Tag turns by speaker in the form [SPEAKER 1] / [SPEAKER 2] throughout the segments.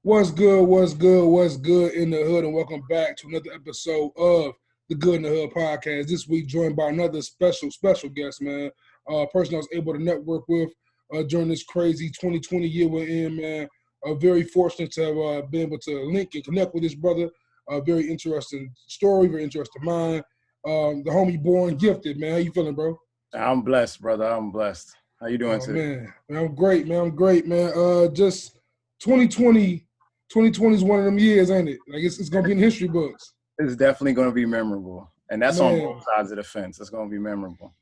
[SPEAKER 1] What's good? What's good? What's good in the hood? And welcome back to another episode of the Good in the Hood podcast. This week, joined by another special guest, man. Person I was able to network with during this crazy 2020 year we're in, man. Very fortunate to have been able to link and connect with this brother. Very interesting story, very interesting mind. The homie BornGifted, man. How you feeling, bro?
[SPEAKER 2] I'm blessed, brother. I'm blessed. How you doing today?
[SPEAKER 1] Man, I'm great, man. I'm great, man. Just 2020 is one of them years, ain't it? Like it's gonna be in history books.
[SPEAKER 2] It's definitely going to be memorable, and that's on
[SPEAKER 1] Man,
[SPEAKER 2] both sides of the fence. It's going to be memorable.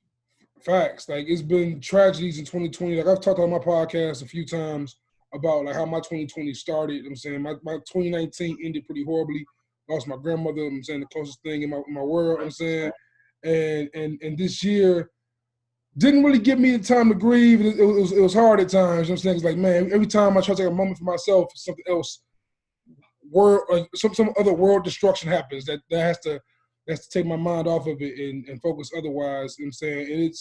[SPEAKER 1] facts. Like it's been tragedies in 2020. Like I've talked on my podcast a few times about like how my 2020 started. I'm saying my 2019 ended pretty horribly. Lost my grandmother. I'm saying the closest thing in my world. I'm saying, and this year didn't really give me the time to grieve. It was hard at times. I'm saying it's like, man, every time I try to take a moment for myself, something else. Some other world destruction happens that has to take my mind off of it and focus otherwise. You know what I'm saying, and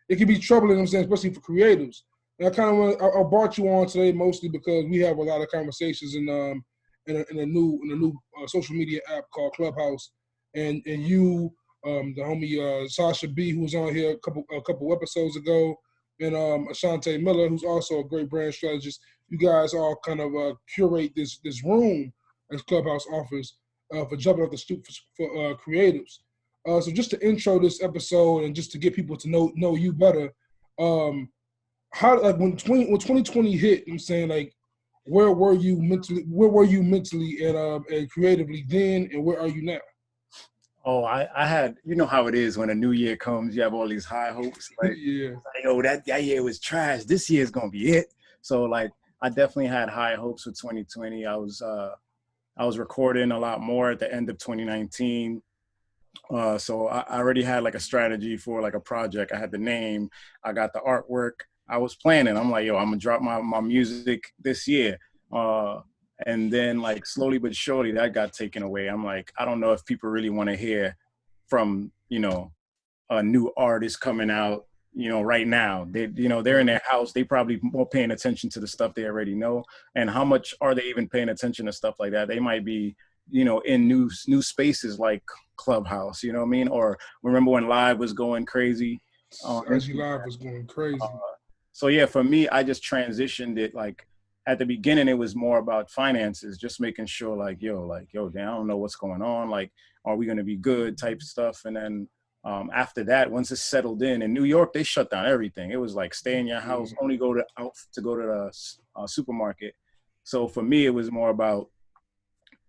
[SPEAKER 1] it can be troubling. I'm saying, especially for creatives. And I brought you on today mostly because we have a lot of conversations in a new social media app called Clubhouse, and you, the homie Sasha B, who was on here a couple episodes ago, and Ashante Miller, who's also a great brand strategist. You guys all kind of curate this room as Clubhouse offers for jumping off the stoop for creatives. So just to intro this episode and just to get people to know you better, how like when 2020 hit, I'm saying, like, where were you mentally and creatively then, and where are you now?
[SPEAKER 2] Oh, I had, you know how it is when a new year comes, you have all these high hopes. Like,
[SPEAKER 1] Yeah.
[SPEAKER 2] yo, that year was trash. This year's going to be it. So, like, I definitely had high hopes for 2020. I was recording a lot more at the end of 2019. So I already had like a strategy for like a project. I had the name, I got the artwork. I was planning. I'm like, yo, I'm gonna drop my music this year. And then like slowly but surely that got taken away. I'm like, I don't know if people really want to hear from, a new artist coming out, right now. They're in their house. They probably more paying attention to the stuff they already know. And how much are they even paying attention to stuff like that? They might be, in new spaces like Clubhouse, you know what I mean? Or remember when Live was going crazy?
[SPEAKER 1] IG Live was going crazy.
[SPEAKER 2] So yeah, for me, I just transitioned it. Like at the beginning, it was more about finances, just making sure like, yo, damn, I don't know what's going on. Like, are we going to be good type stuff? And then after that, once it settled in New York, they shut down everything. It was like stay in your house, only go to the supermarket. So for me, it was more about,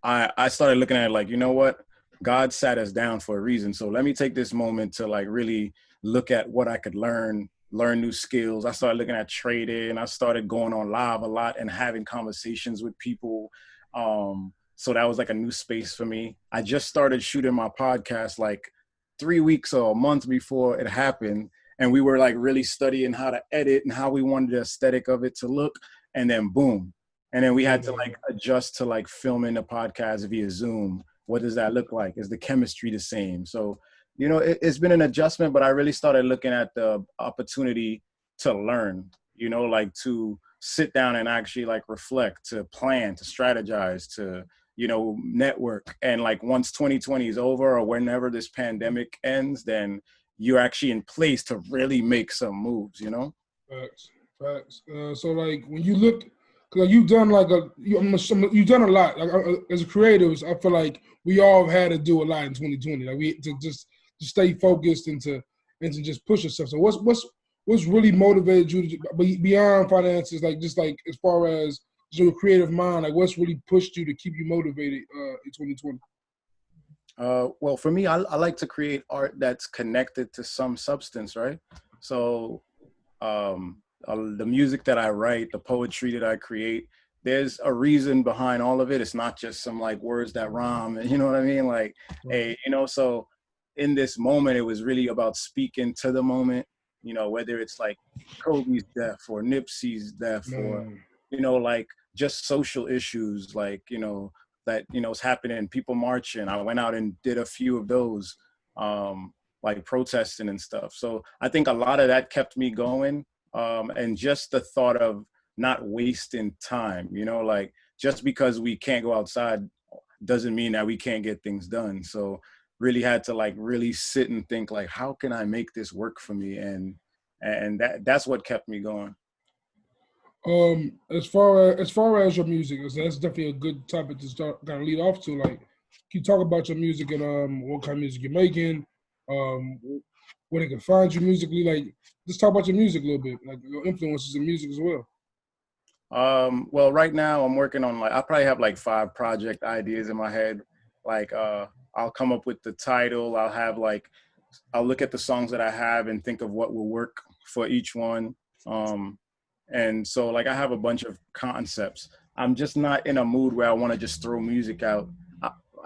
[SPEAKER 2] I started looking at it like, you know what? God sat us down for a reason. So let me take this moment to like really look at what I could learn new skills. I started looking at trading. I started going on live a lot and having conversations with people. So that was like a new space for me. I just started shooting my podcast like 3 weeks or a month before it happened. And we were like really studying how to edit and how we wanted the aesthetic of it to look. And then boom. And then we had to like adjust to like filming the podcast via Zoom. What does that look like? Is the chemistry the same? So, it's been an adjustment, but I really started looking at the opportunity to learn, like to sit down and actually like reflect, to plan, to strategize, to, network. And like once 2020 is over or whenever this pandemic ends, then you're actually in place to really make some moves,
[SPEAKER 1] Facts. So like when you look, cause you've done you've done a lot. Like as creatives, I feel like we all have had to do a lot in 2020. Like we to stay focused and to just push yourself. So what's really motivated you to, beyond finances? Like just like as far as your creative mind, like what's really pushed you to keep you motivated in 2020?
[SPEAKER 2] Well, for me, I like to create art that's connected to some substance, right? So the music that I write, the poetry that I create, there's a reason behind all of it. It's not just some like words that rhyme, you know what I mean? Like, hey, so in this moment, it was really about speaking to the moment, whether it's like Kobe's death or Nipsey's death or, like just social issues, like, that, is happening, people marching. I went out and did a few of those, like protesting and stuff. So I think a lot of that kept me going. And just the thought of not wasting time, like just because we can't go outside doesn't mean that we can't get things done. So really had to like really sit and think like, how can I make this work for me? And that's what kept me going.
[SPEAKER 1] As far as your music, that's definitely a good topic to start kind of lead off to. Like, can you talk about your music and what kind of music you're making, um, where they can find you musically? Like, just talk about your music a little bit, like your influences in music as well.
[SPEAKER 2] Well, right now I'm working on like, I probably have like 5 project ideas in my head. Like, I'll come up with the title. I'll look at the songs that I have and think of what will work for each one. And so like I have a bunch of concepts. I'm just not in a mood where I want to just throw music out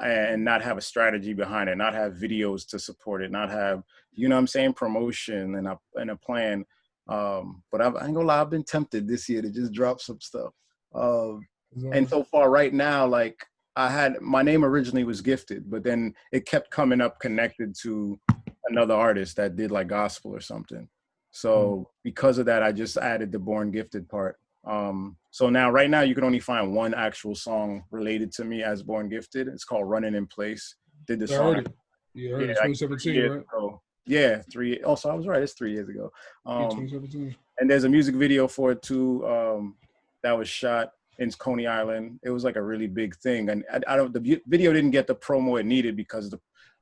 [SPEAKER 2] and not have a strategy behind it, not have videos to support it, not have, you know what I'm saying, promotion and a plan. But I ain't gonna lie, I've been tempted this year to just drop some stuff. And so far right now, like my name originally was Gifted, but then it kept coming up connected to another artist that did like gospel or something. So because of that, I just added the BornGifted part. So now, right now, you can only find one actual song related to me as BornGifted. It's called Running in Place. Did the
[SPEAKER 1] I
[SPEAKER 2] song,
[SPEAKER 1] heard it. Yeah, I heard it.
[SPEAKER 2] like
[SPEAKER 1] 2017, right?
[SPEAKER 2] ago. Yeah, 3. Oh, so I was right. It's 3 years ago.
[SPEAKER 1] Yeah, 2017.
[SPEAKER 2] And there's a music video for it too. That was shot in Coney Island. It was like a really big thing, and I don't. The video didn't get the promo it needed because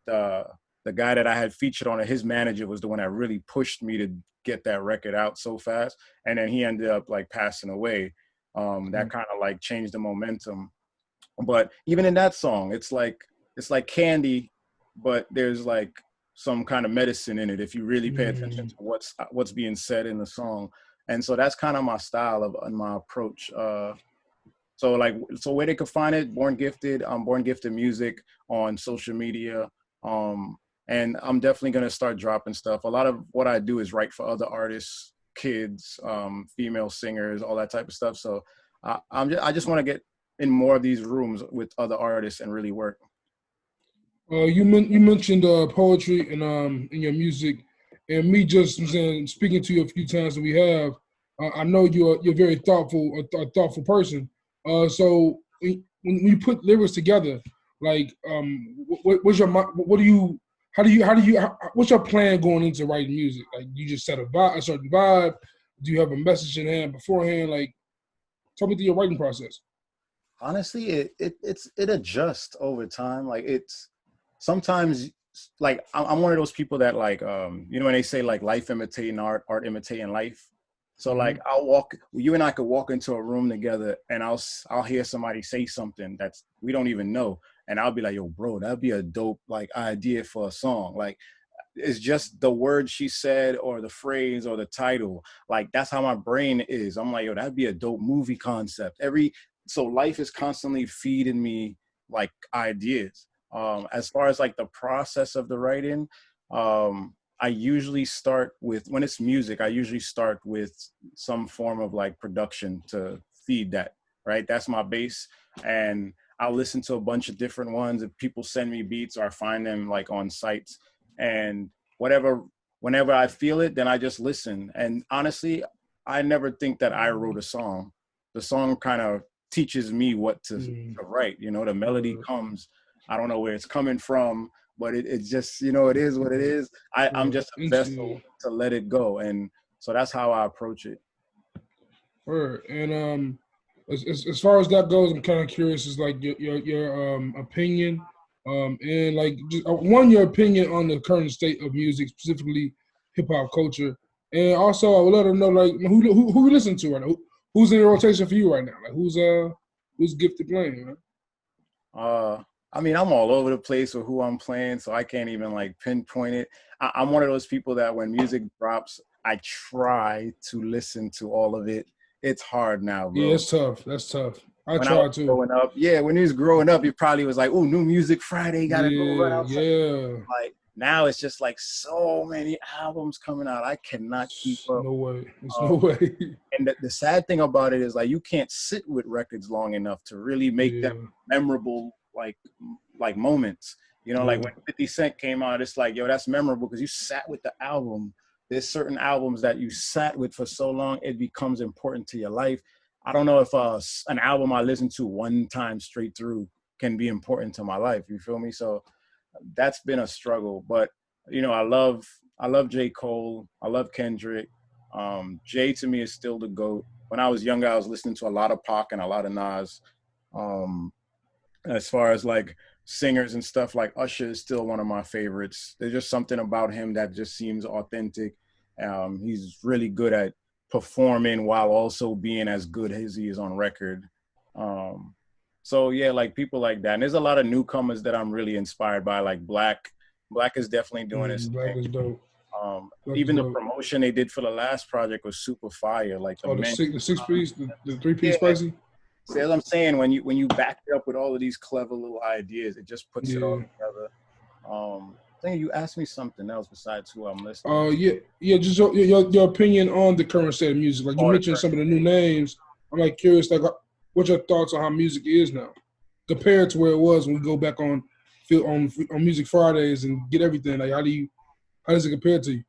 [SPEAKER 2] the guy that I had featured on it, his manager was the one that really pushed me to get that record out so fast. And then he ended up like passing away. That kind of like changed the momentum. But even in that song, it's like candy, but there's like some kind of medicine in it if you really pay attention to what's being said in the song. And so that's kind of my style and my approach. So where they could find it, BornGifted, BornGifted Music on social media. And I'm definitely going to start dropping stuff. A lot of what I do is write for other artists, kids, female singers, all that type of stuff. So I just want to get in more of these rooms with other artists and really work.
[SPEAKER 1] You mentioned poetry and in your music, and me just speaking to you a few times that we have. I know you're very thoughtful, a thoughtful person. So when you put lyrics together, like what's your what do you how do you what's your plan going into writing music? Like, you just set a certain vibe? Do you have a message in hand beforehand? Like, tell me through your writing process.
[SPEAKER 2] Honestly, it adjusts over time. Like, it's sometimes like I'm one of those people that like you know when they say like life imitating art, art imitating life. So like you and I could walk into a room together and I'll hear somebody say something that's we don't even know, and I'll be like, yo, bro, that'd be a dope like idea for a song. Like, it's just the word she said or the phrase or the title. Like, that's how my brain is. I'm like, yo, that'd be a dope movie concept. So life is constantly feeding me like ideas. As far as like the process of the writing, I usually start with, when it's music, I usually start with some form of like production to feed that, right? That's my base. And I'll listen to a bunch of different ones. If people send me beats or I find them like on sites, and whenever I feel it, then I just listen. And honestly, I never think that I wrote a song. The song kind of teaches me what to write. You know, the melody comes, I don't know where it's coming from, but it's just, you know, it is what it is. I'm just a vessel to let it go. And so that's how I approach it.
[SPEAKER 1] And as far as that goes, I'm kind of curious, is like your opinion, and like just, your opinion on the current state of music, specifically hip hop culture, and also I would let them know like who you listen to right now, who's in the rotation for you right now, like who's gifted playing, right?
[SPEAKER 2] I mean, I'm all over the place with who I'm playing, so I can't even like pinpoint it. I'm one of those people that when music drops, I try to listen to all of it. It's hard now, bro.
[SPEAKER 1] Yeah, it's tough. That's tough.
[SPEAKER 2] When I was growing up, when he was growing up, you probably was like, "Oh, new music Friday, gotta go run outside."
[SPEAKER 1] Yeah.
[SPEAKER 2] Like, now it's just like so many albums coming out, I cannot keep up.
[SPEAKER 1] No way. There's no way.
[SPEAKER 2] And the sad thing about it is like you can't sit with records long enough to really make them memorable, like moments. You know, like when 50 Cent came out, it's like, yo, that's memorable because you sat with the album. There's certain albums that you sat with for so long, it becomes important to your life. I don't know if an album I listen to one time straight through can be important to my life. You feel me? So that's been a struggle. But you know, I love J. Cole. I love Kendrick. Jay to me is still the GOAT. When I was younger, I was listening to a lot of Pac and a lot of Nas. Um, as far as like singers and stuff, like Usher is still one of my favorites. There's just something about him that just seems authentic. He's really good at performing while also being as good as he is on record. So yeah, like people like that. And there's a lot of newcomers that I'm really inspired by, like Black. Black is definitely doing his
[SPEAKER 1] Black
[SPEAKER 2] thing.
[SPEAKER 1] is dope. Black
[SPEAKER 2] Even
[SPEAKER 1] is
[SPEAKER 2] the
[SPEAKER 1] dope.
[SPEAKER 2] promotion they did for the last project was super fire. Like
[SPEAKER 1] The six piece, the 3-piece
[SPEAKER 2] yeah.
[SPEAKER 1] spicy.
[SPEAKER 2] See, as I'm saying, when you back it up with all of these clever little ideas, it just puts it all together. I think you asked me something else besides who I'm listening.
[SPEAKER 1] Yeah. Just your opinion on the current state of music. Like you mentioned some of the new names. I'm like curious, like what's your thoughts on how music is now compared to where it was when we go back on Music Fridays and get everything. Like how does it compare to you?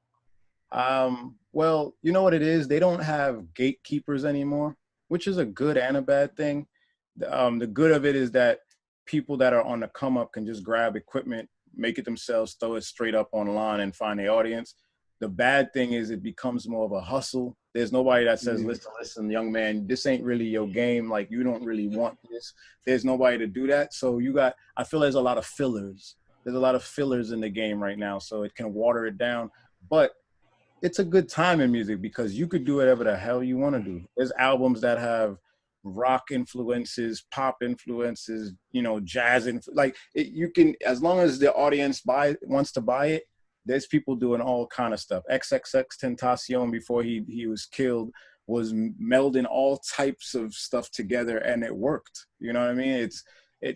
[SPEAKER 2] Well, you know what it is? They don't have gatekeepers anymore, which is a good and a bad thing. The good of it is that people that are on the come up can just grab equipment, make it themselves, throw it straight up online and find the audience. The bad thing is it becomes more of a hustle. There's nobody that says, listen, young man, this ain't really your game. Like, you don't really want this. There's nobody to do that. So I feel there's a lot of fillers. There's a lot of fillers in the game right now. So it can water it down. But it's a good time in music because you could do whatever the hell you want to do. There's albums that have rock influences, pop influences, jazz you can, as long as the audience wants to buy it. There's people doing all kind of stuff. XXX Tentacion, before he was killed, was melding all types of stuff together, and it worked. You know what I mean?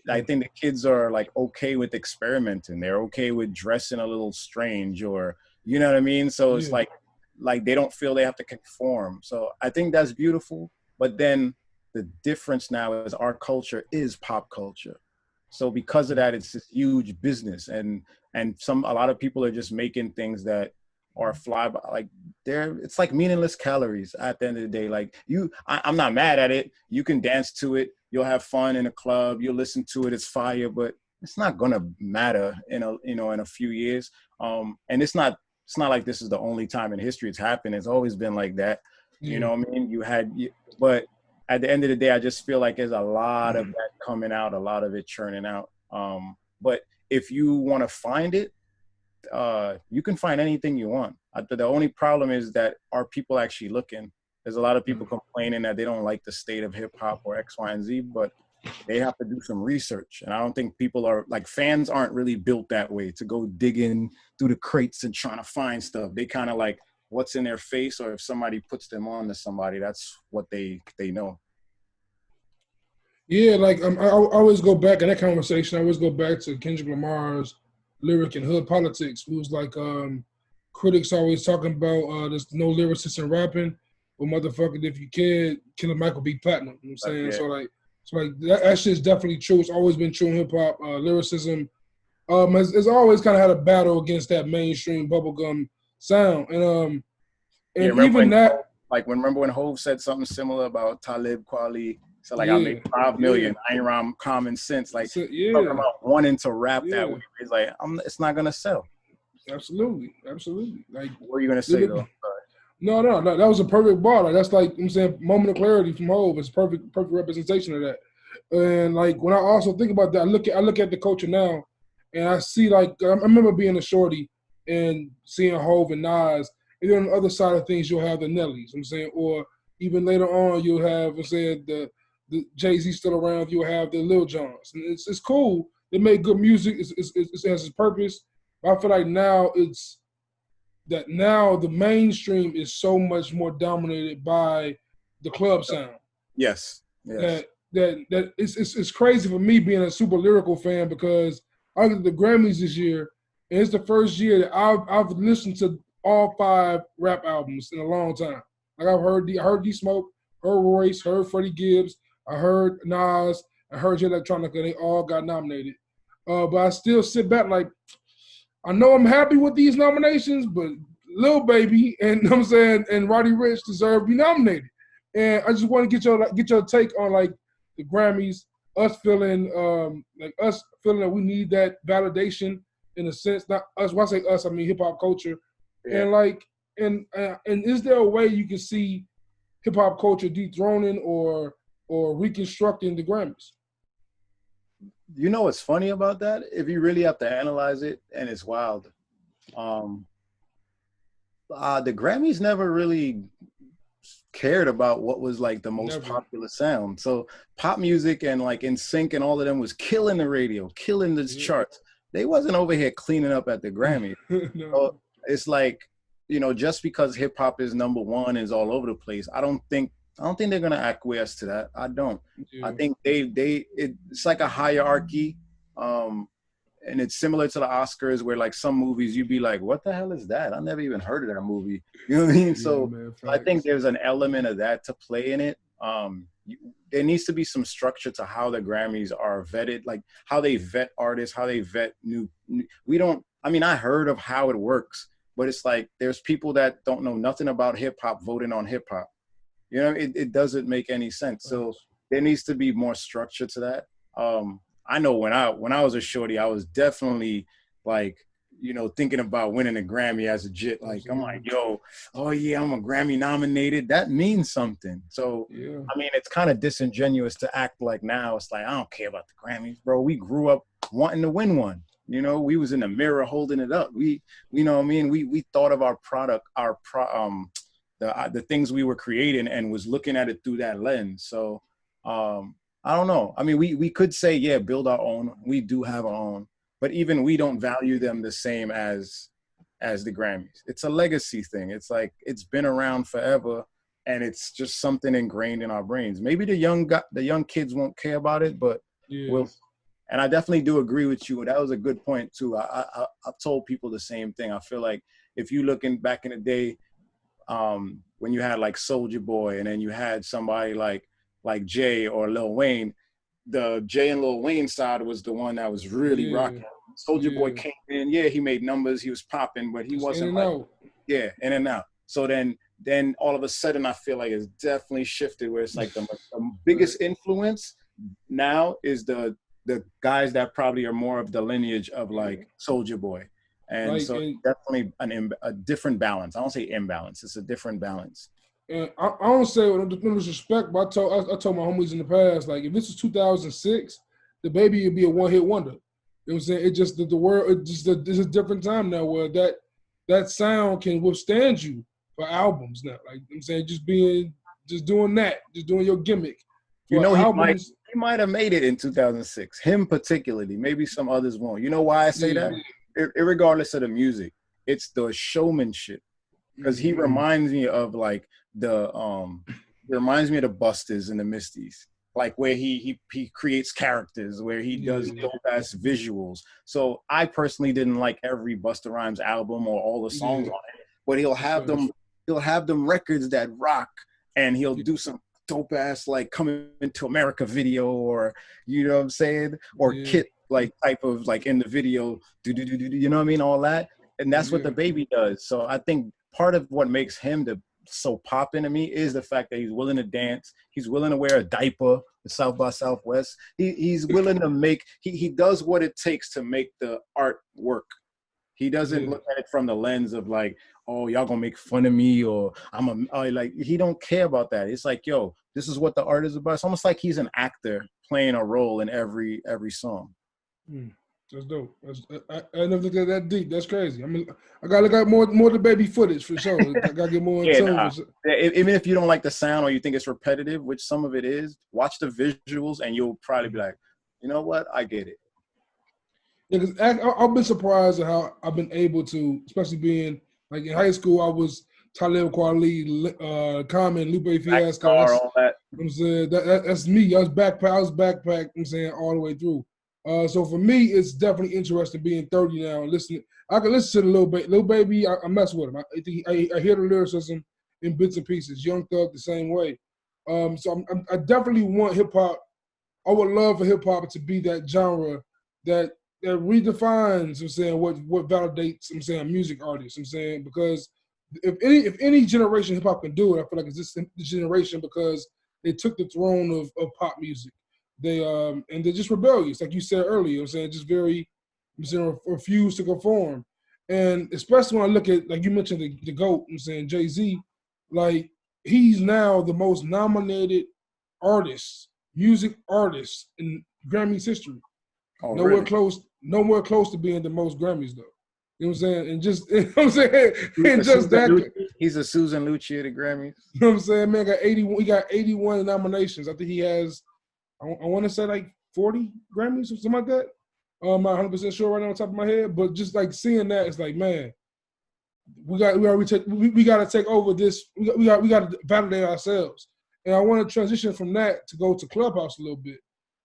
[SPEAKER 2] I think the kids are like okay with experimenting. They're okay with dressing a little strange, or you know what I mean? So it's like they don't feel they have to conform. So I think that's beautiful. But then the difference now is our culture is pop culture. So because of that, it's this huge business, and a lot of people are just making things that are it's like meaningless calories at the end of the day. Like I'm not mad at it. You can dance to it. You'll have fun in a club. You'll listen to it. It's fire, but it's not gonna matter in a few years. And it's not like this is the only time in history it's happened. It's always been like that. You know what I mean? But at the end of the day, I just feel like there's a lot of that coming out, a lot of it churning out. But if you want to find it, you can find anything you want. The only problem is that are people actually looking? There's a lot of people complaining that they don't like the state of hip hop or X, Y, and Z, but they have to do some research. And I don't think fans aren't really built that way to go digging through the crates and trying to find stuff. They kind of like what's in their face, or if somebody puts them on to somebody, that's what they know.
[SPEAKER 1] Yeah, like I always go back in that conversation. I always go back to Kendrick Lamar's lyric in Hood Politics, who's like critics always talking about there's no lyricists in rapping. Well, motherfucker, if you can, Killer Mike will be platinum. You know what I'm saying? So that shit's definitely true. It's always been true in hip hop. Lyricism has always kind of had a battle against that mainstream bubblegum sound. And even that,
[SPEAKER 2] remember when Hov said something similar about Talib Kweli? So I make 5 million. I ain't around common sense. Talking about wanting to rap that way. It's like it's not gonna sell.
[SPEAKER 1] Absolutely. Like,
[SPEAKER 2] what are you gonna say though?
[SPEAKER 1] No. That was a perfect bar. Like that's like I'm saying, moment of clarity from Hov. It's perfect representation of that. And like when I also think about that, I look at the culture now, and I see I remember being a shorty and seeing Hov and Nas, and then on the other side of things you'll have the Nellies. I'm saying, or even later on you'll have the Jay-Z still around. You'll have the Lil Jons, and it's cool. They make good music. It has its purpose. But I feel like now the mainstream is so much more dominated by the club sound.
[SPEAKER 2] Yes.
[SPEAKER 1] That it's crazy for me being a super lyrical fan, because I looked at the Grammys this year, and it's the first year that I've listened to all 5 rap albums in a long time. Like I heard D Smoke, heard Royce, heard Freddie Gibbs, I heard Nas, I heard J Electronica. They all got nominated. But I still sit back like, I know I'm happy with these nominations, but Lil Baby and I'm saying and Roddy Ricch deserve to be nominated. And I just want to get your take on like the Grammys, us feeling that we need that validation in a sense. Not us. When I say us, I mean hip hop culture.
[SPEAKER 2] Yeah.
[SPEAKER 1] And like, and is there a way you can see hip hop culture dethroning or reconstructing the Grammys?
[SPEAKER 2] You know what's funny about that? If you really have to analyze it, and it's wild. The Grammys never really cared about what was like the most popular sound. So pop music and like NSYNC and all of them was killing the radio, killing the charts. They wasn't over here cleaning up at the Grammys. No. So it's like, you know, just because hip hop is number one, is all over the place, I don't think they're gonna acquiesce to that. I don't. Yeah. I think it's like a hierarchy. And it's similar to the Oscars where like some movies you'd be like, what the hell is that? I never even heard of that movie. You know what I mean? So man, I think there's an element of that to play in it. There needs to be some structure to how the Grammys are vetted, like how they vet artists, how they vet new I heard of how it works, but it's like there's people that don't know nothing about hip hop voting on hip hop. You know, it doesn't make any sense. So there needs to be more structure to that. I know when I was a shorty, I was definitely like, you know, thinking about winning a Grammy as a jit. Like, I'm like, yo, oh yeah, I'm a Grammy nominated. That means something. So, yeah. I mean, it's kind of disingenuous to act like now. It's like, I don't care about the Grammys, bro. We grew up wanting to win one. You know, we was in the mirror holding it up. We know what I mean? We thought of our product, the things we were creating and was looking at it through that lens. So, I don't know. I mean, we could say, yeah, build our own. We do have our own, but even we don't value them the same as the Grammys. It's a legacy thing. It's like, it's been around forever and it's just something ingrained in our brains. Maybe the young kids won't care about it, but and I definitely do agree with you. That was a good point too. I've told people the same thing. I feel like if you looking back in the day, when you had like Soulja Boy and then you had somebody like Jay or Lil Wayne, the Jay and Lil Wayne side was the one that was really rocking. Soulja Boy came in, he made numbers, he was popping, but he wasn't in and out. So then all of a sudden I feel like it's definitely shifted where it's like the biggest influence now is the guys that probably are more of the lineage of like Soulja Boy. And so definitely a different balance. I don't say imbalance, it's a different balance.
[SPEAKER 1] And I don't say it with no disrespect, but I told my homies in the past, like, if this was 2006, the baby would be a one-hit wonder. You know what I'm saying? It just, the world, it's a different time now where that sound can withstand you for albums now. Like, I'm saying, just doing your gimmick.
[SPEAKER 2] You know, he might have made it in 2006, him particularly. Maybe some others won't. You know why I say that? Irregardless of the music, it's the showmanship. Because he reminds me of like reminds me of the Busters and the Misties, like where he creates characters, where he does dope ass visuals. So I personally didn't like every Busta Rhymes album or all the songs on it, but he'll have them records that rock, and he'll do some dope ass like Coming to America video, or you know what I'm saying, or Kit like type of like in the video, you know what I mean, all that, and that's what the baby does. So I think part of what makes him so poppin' to me is the fact that he's willing to dance. He's willing to wear a diaper, the South by Southwest. He's willing to he does what it takes to make the art work. He doesn't look at it from the lens of like, oh, y'all gonna make fun of me, or like, he don't care about that. It's like, yo, this is what the art is about. It's almost like he's an actor playing a role in every song.
[SPEAKER 1] That's dope. I never looked at that deep. That's crazy. I mean, I gotta look at more of the baby footage for sure. I gotta get more into it.
[SPEAKER 2] Even if you don't like the sound or you think it's repetitive, which some of it is, watch the visuals and you'll probably be like, you know what, I get it.
[SPEAKER 1] Yeah, because I've been surprised at how I've been able to, especially being like in high school, I was Talib Kweli, Common, Lupe Fiasco. I'm saying that's me. I was backpack. I'm saying all the way through. So for me, it's definitely interesting being 30 now and listening. I can listen to the Lil Baby. I mess with him. I hear the lyricism in bits and pieces. Young Thug the same way. So I definitely want hip hop. I would love for hip hop to be that genre that redefines. I'm saying what validates. I'm saying music artists. I'm saying because if any generation hip hop can do it, I feel like it's this generation because they took the throne of pop music. They and they're just rebellious, like you said earlier. You know what I'm saying, just very, refuse to conform. And especially when I look at, like you mentioned, the GOAT, I'm saying Jay-Z, like he's now the most nominated artist, music artist in Grammys history.
[SPEAKER 2] Oh,
[SPEAKER 1] Nowhere
[SPEAKER 2] really?
[SPEAKER 1] close to being the most Grammys though. You know what I'm saying? And just, you know what I'm saying? And just that.
[SPEAKER 2] He's a Susan Lucci of the Grammys.
[SPEAKER 1] You know what I'm saying? Man got 81. He got 81 nominations. I think he has, I want to say like 40 Grammys or something like that. I'm not 100% sure right now on top of my head, but just like seeing that, it's like, man, we got to take over this. We got to validate ourselves. And I want to transition from that to go to Clubhouse a little bit,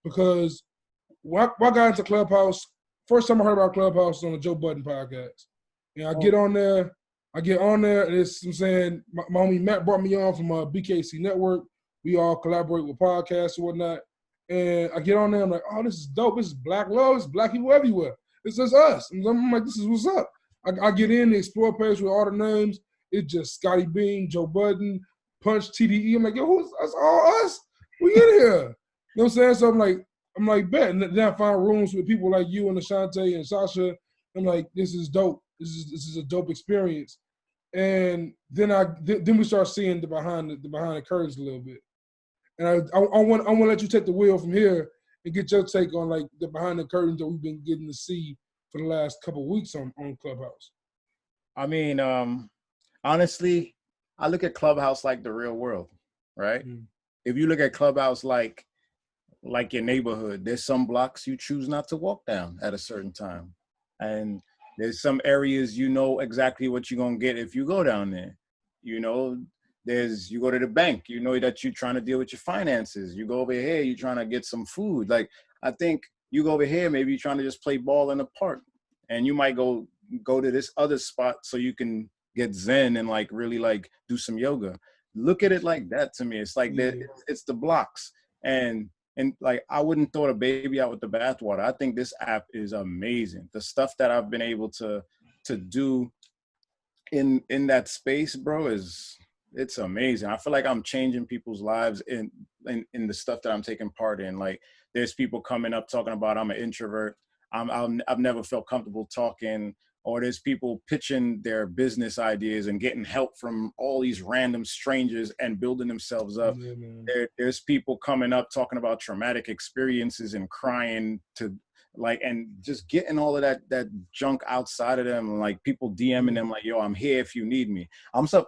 [SPEAKER 1] because when I got into Clubhouse, first time I heard about Clubhouse was on the Joe Budden podcast. And I get on there, and it's, I'm saying, my homie Matt brought me on from BKC Network. We all collaborate with podcasts and whatnot. And I get on there, I'm like, oh, this is dope. This is Black love. It's Black people everywhere. This is us. And I'm like, this is what's up. I get in the Explore page with all the names. It's just Scotty Beam, Joe Budden, Punch, TDE. I'm like, yo, that's all us? We in here. You know what I'm saying? So I'm like, bet. And then I find rooms with people like you and Ashante and Sasha. I'm like, this is dope. This is a dope experience. And then we start seeing the behind the curtains a little bit. And I want to let you take the wheel from here and get your take on like the behind the curtains that we've been getting to see for the last couple of weeks on Clubhouse.
[SPEAKER 2] I mean, honestly, I look at Clubhouse like the real world, right? Mm. If you look at Clubhouse like your neighborhood, there's some blocks you choose not to walk down at a certain time. And there's some areas you know exactly what you're going to get if you go down there. You know, you go to the bank, you know that you're trying to deal with your finances. You go over here, you're trying to get some food. Like, I think you go over here, maybe you're trying to just play ball in the park. And you might go to this other spot so you can get zen and like really like do some yoga. Look at it like that to me. It's like it's the blocks. And like, I wouldn't throw a baby out with the bathwater. I think this app is amazing. The stuff that I've been able to do in that space, bro, it's amazing. I feel like I'm changing people's lives in the stuff that I'm taking part in. Like, there's people coming up talking about I'm an introvert. I've never felt comfortable talking. Or there's people pitching their business ideas and getting help from all these random strangers and building themselves up. Yeah, there's people coming up talking about traumatic experiences and crying to like, and just getting all of that junk outside of them. Like, people DMing them like, yo, I'm here if you need me.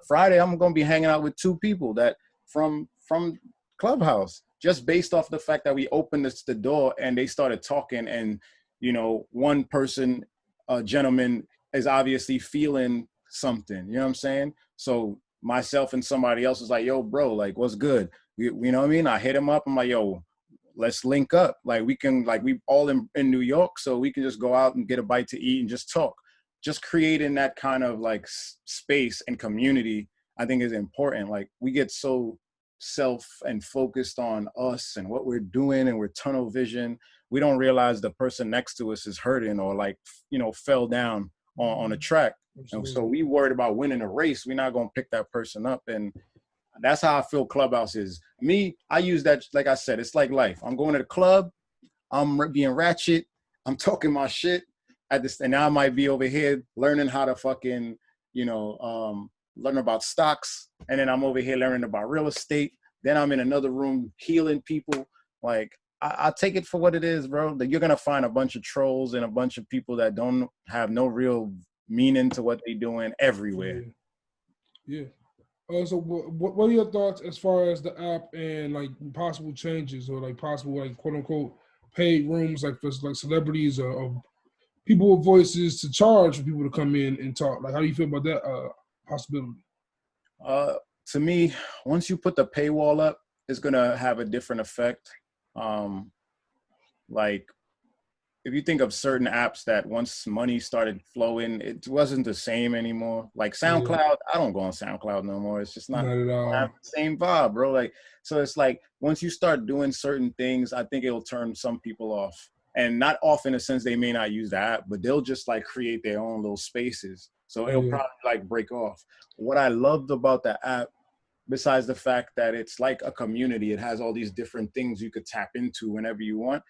[SPEAKER 2] Friday, I'm going to be hanging out with 2 people that from Clubhouse, just based off the fact that we opened the door and they started talking. And, you know, one person, a gentleman, is obviously feeling something, you know what I'm saying? So myself and somebody else is like, yo, bro, like, what's good? You know what I mean? I hit him up. I'm like, yo, let's link up. Like, we can, like, we all in New York, so we can just go out and get a bite to eat and just talk. Just creating that kind of like space and community, I think, is important. Like, we get so self and focused on us and what we're doing, and we're tunnel vision. We don't realize the person next to us is hurting or like, you know, fell down on a track. And so we worried about winning a race. We're not going to pick that person up. And that's how I feel Clubhouse is. Me, I use that, like I said, it's like life. I'm going to the club, I'm being ratchet, I'm talking my shit at this, and now I might be over here learning how to fucking, you know, learn about stocks. And then I'm over here learning about real estate. Then I'm in another room healing people. Like, I take it for what it is, bro. That you're going to find a bunch of trolls and a bunch of people that don't have no real meaning to what they're doing everywhere.
[SPEAKER 1] Yeah. So what are your thoughts as far as the app and like possible changes or like possible like quote unquote paid rooms like for like celebrities or people with voices to charge for people to come in and talk? Like, how do you feel about that possibility?
[SPEAKER 2] To me, once you put the paywall up, it's going to have a different effect. Like, if you think of certain apps that once money started flowing, it wasn't the same anymore. Like SoundCloud, I don't go on SoundCloud no more. It's just not
[SPEAKER 1] at all.
[SPEAKER 2] Have the same vibe, bro. Like, so it's like, once you start doing certain things, I think it'll turn some people off. And not often, in a sense, they may not use the app, but they'll just like create their own little spaces. So it'll probably like break off. What I loved about the app, besides the fact that it's like a community, it has all these different things you could tap into whenever you want.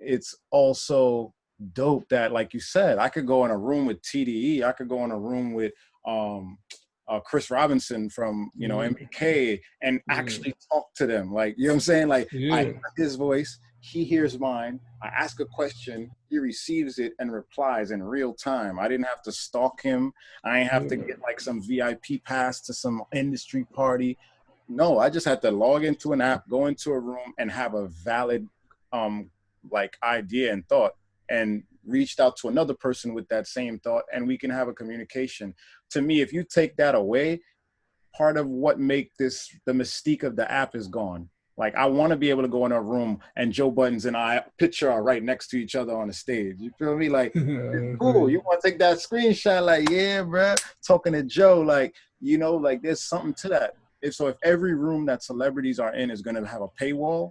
[SPEAKER 2] It's also dope that, like you said, I could go in a room with TDE. I could go in a room with Chris Robinson from, you know, MBK and actually talk to them. Like, you know what I'm saying? Like, I hear his voice, he hears mine. I ask a question, he receives it and replies in real time. I didn't have to stalk him. I didn't have to get like some VIP pass to some industry party. No, I just had to log into an app, go into a room, and have a valid like idea and thought, and reached out to another person with that same thought, and we can have a communication. To me, if you take that away, part of what make this the mystique of the app is gone. Like, I want to be able to go in a room and Joe Buttons and I picture are right next to each other on the stage. You feel me? Like, cool. You want to take that screenshot? Like, yeah, bro. Talking to Joe, like, you know, like there's something to that. So if every room that celebrities are in is going to have a paywall,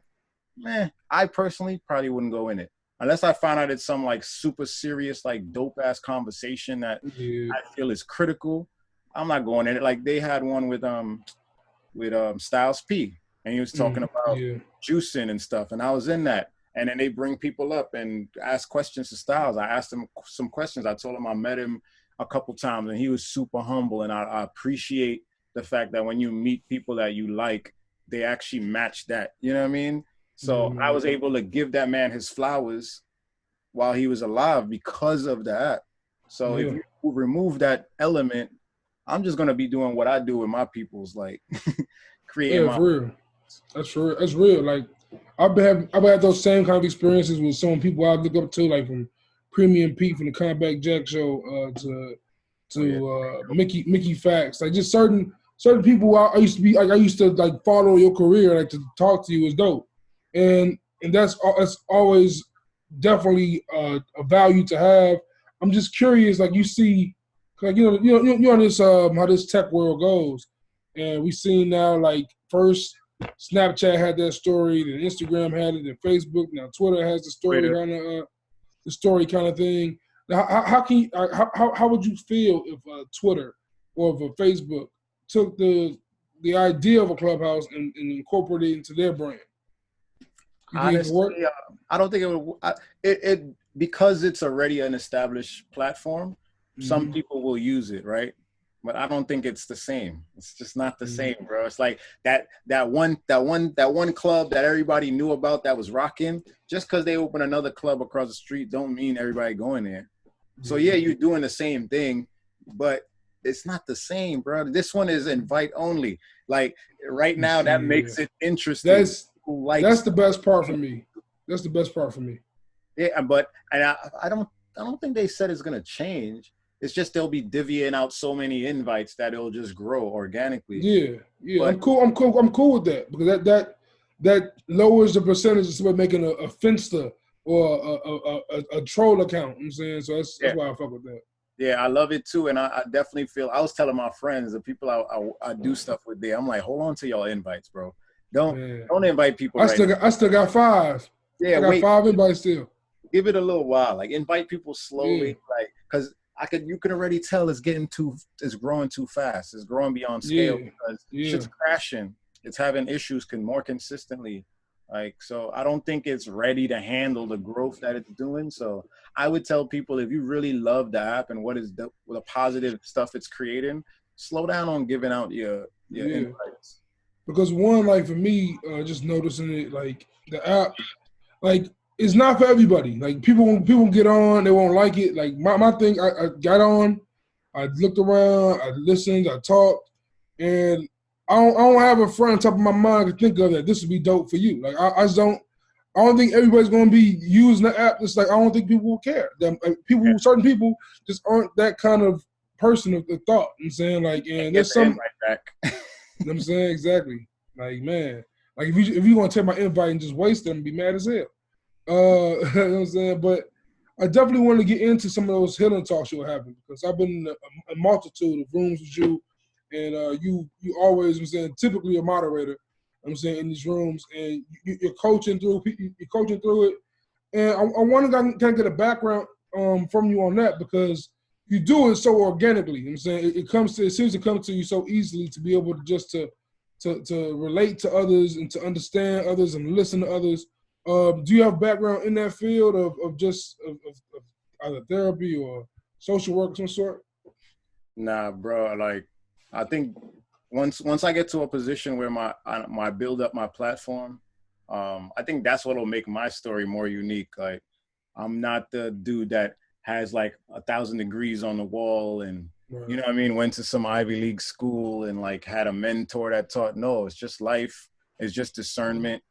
[SPEAKER 2] man, I personally probably wouldn't go in it. Unless I find out it's some like super serious, like dope ass conversation that I feel is critical, I'm not going in it. Like, they had one with Styles P, and he was talking about juicing and stuff, and I was in that. And then they bring people up and ask questions to Styles. I asked him some questions. I told him I met him a couple times, and he was super humble. And I appreciate the fact that when you meet people that you like, they actually match that. You know what I mean? So I was able to give that man his flowers while he was alive because of the app. So if you remove that element, I'm just gonna be doing what I do with my people's, like creating my.
[SPEAKER 1] For real. That's real. That's real. Like, I've had those same kind of experiences with some people I look up to, like from Premium Pete from the Comeback Jack Show to Mickey Fax. Like, just certain people I used to like follow your career, like to talk to you is dope. And that's always definitely a value to have. I'm just curious, like, you see, like, you know this how this tech world goes, and we seen now, like, first Snapchat had that story, then Instagram had it, then Facebook, now Twitter has the story kind of thing. Now, how would you feel if Twitter or if Facebook took the idea of a Clubhouse and incorporated it into their brand?
[SPEAKER 2] Honestly, I don't think it would. Because it's already an established platform, some people will use it, right? But I don't think it's the same. It's just not the same, bro. It's like that one club that everybody knew about that was rocking. Just because they open another club across the street, don't mean everybody going there. So yeah, you're doing the same thing, but it's not the same, bro. This one is invite only. Like, right now, that makes it interesting.
[SPEAKER 1] That's the best part for me. That's the best part for me.
[SPEAKER 2] Yeah, but I don't think they said it's gonna change. It's just they'll be divvying out so many invites that it'll just grow organically.
[SPEAKER 1] Yeah. But I'm cool with that, because that lowers the percentage of somebody making a Finsta or a troll account. You know what I'm saying? So that's why I fuck with that.
[SPEAKER 2] Yeah, I love it too, and I definitely feel. I was telling my friends, the people I do stuff with there, I'm like, hold on to y'all invites, bro. Don't invite people. I
[SPEAKER 1] still got 5. Yeah, I got 5 invites still.
[SPEAKER 2] Give it a little while. Like, invite people slowly, like, because you can already tell it's growing too fast. It's growing beyond scale because shit's crashing. It's having issues more consistently. Like, so I don't think it's ready to handle the growth that it's doing. So I would tell people, if you really love the app and what the positive stuff it's creating, slow down on giving out your invites.
[SPEAKER 1] Because one, like, for me, just noticing it, like, the app, like, it's not for everybody. Like, people get on, they won't like it. Like, my thing, I got on, I looked around, I listened, I talked, and I don't have a front on top of my mind to think of that this would be dope for you. Like, I don't think everybody's going to be using the app. It's like, I don't think people will care. Certain people just aren't that kind of person of the thought. You know what I'm saying? Like, and there's some.
[SPEAKER 2] Right back.
[SPEAKER 1] You know what I'm saying? Exactly. Like, man, like, if you want to take my invite and just waste it, I'm be mad as hell. You know what I'm saying? But I definitely want to get into some of those healing talks you'll have, because I've been in a multitude of rooms with you, and you always, I'm saying, typically a moderator, I'm saying, in these rooms, and you're coaching through it, And I want to kind of get a background from you on that, because you do it so organically. You know what I'm saying it seems to come to you so easily to be able to just to relate to others and to understand others and listen to others. Do you have background in that field of either therapy or social work of some sort?
[SPEAKER 2] Nah, bro. Like, I think once I get to a position where my build up my platform, I think that's what'll make my story more unique. Like, I'm not the dude that has like 1,000 degrees on the wall and you know what I mean, went to some Ivy League school and like had a mentor that taught. No, it's just life. It's just discernment.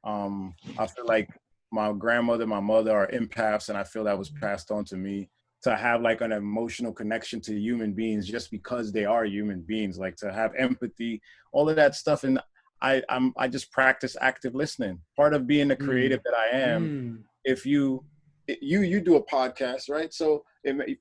[SPEAKER 2] I feel like my grandmother, my mother are empaths, and I feel that was passed on to me, to have like an emotional connection to human beings just because they are human beings, like to have empathy, all of that stuff. And I just practice active listening. Part of being the creative that I am, if you do a podcast, right? So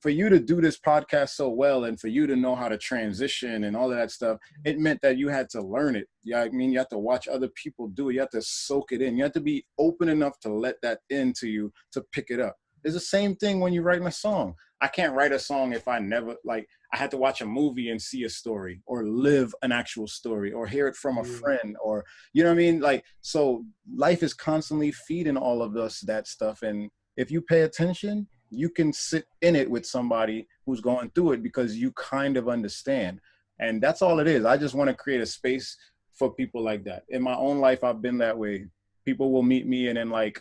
[SPEAKER 2] for you to do this podcast so well, and for you to know how to transition and all of that stuff, it meant that you had to learn it. Yeah, I mean, you have to watch other people do it. You have to soak it in. You have to be open enough to let that into you to pick it up. It's the same thing when you're writing a song. I can't write a song if I never, like, I had to watch a movie and see a story, or live an actual story, or hear it from a friend, or, you know what I mean? Like, so life is constantly feeding all of us that stuff. And if you pay attention, you can sit in it with somebody who's going through it, because you kind of understand. And that's all it is. I just want to create a space for people like that. In my own life, I've been that way. People will meet me, and in like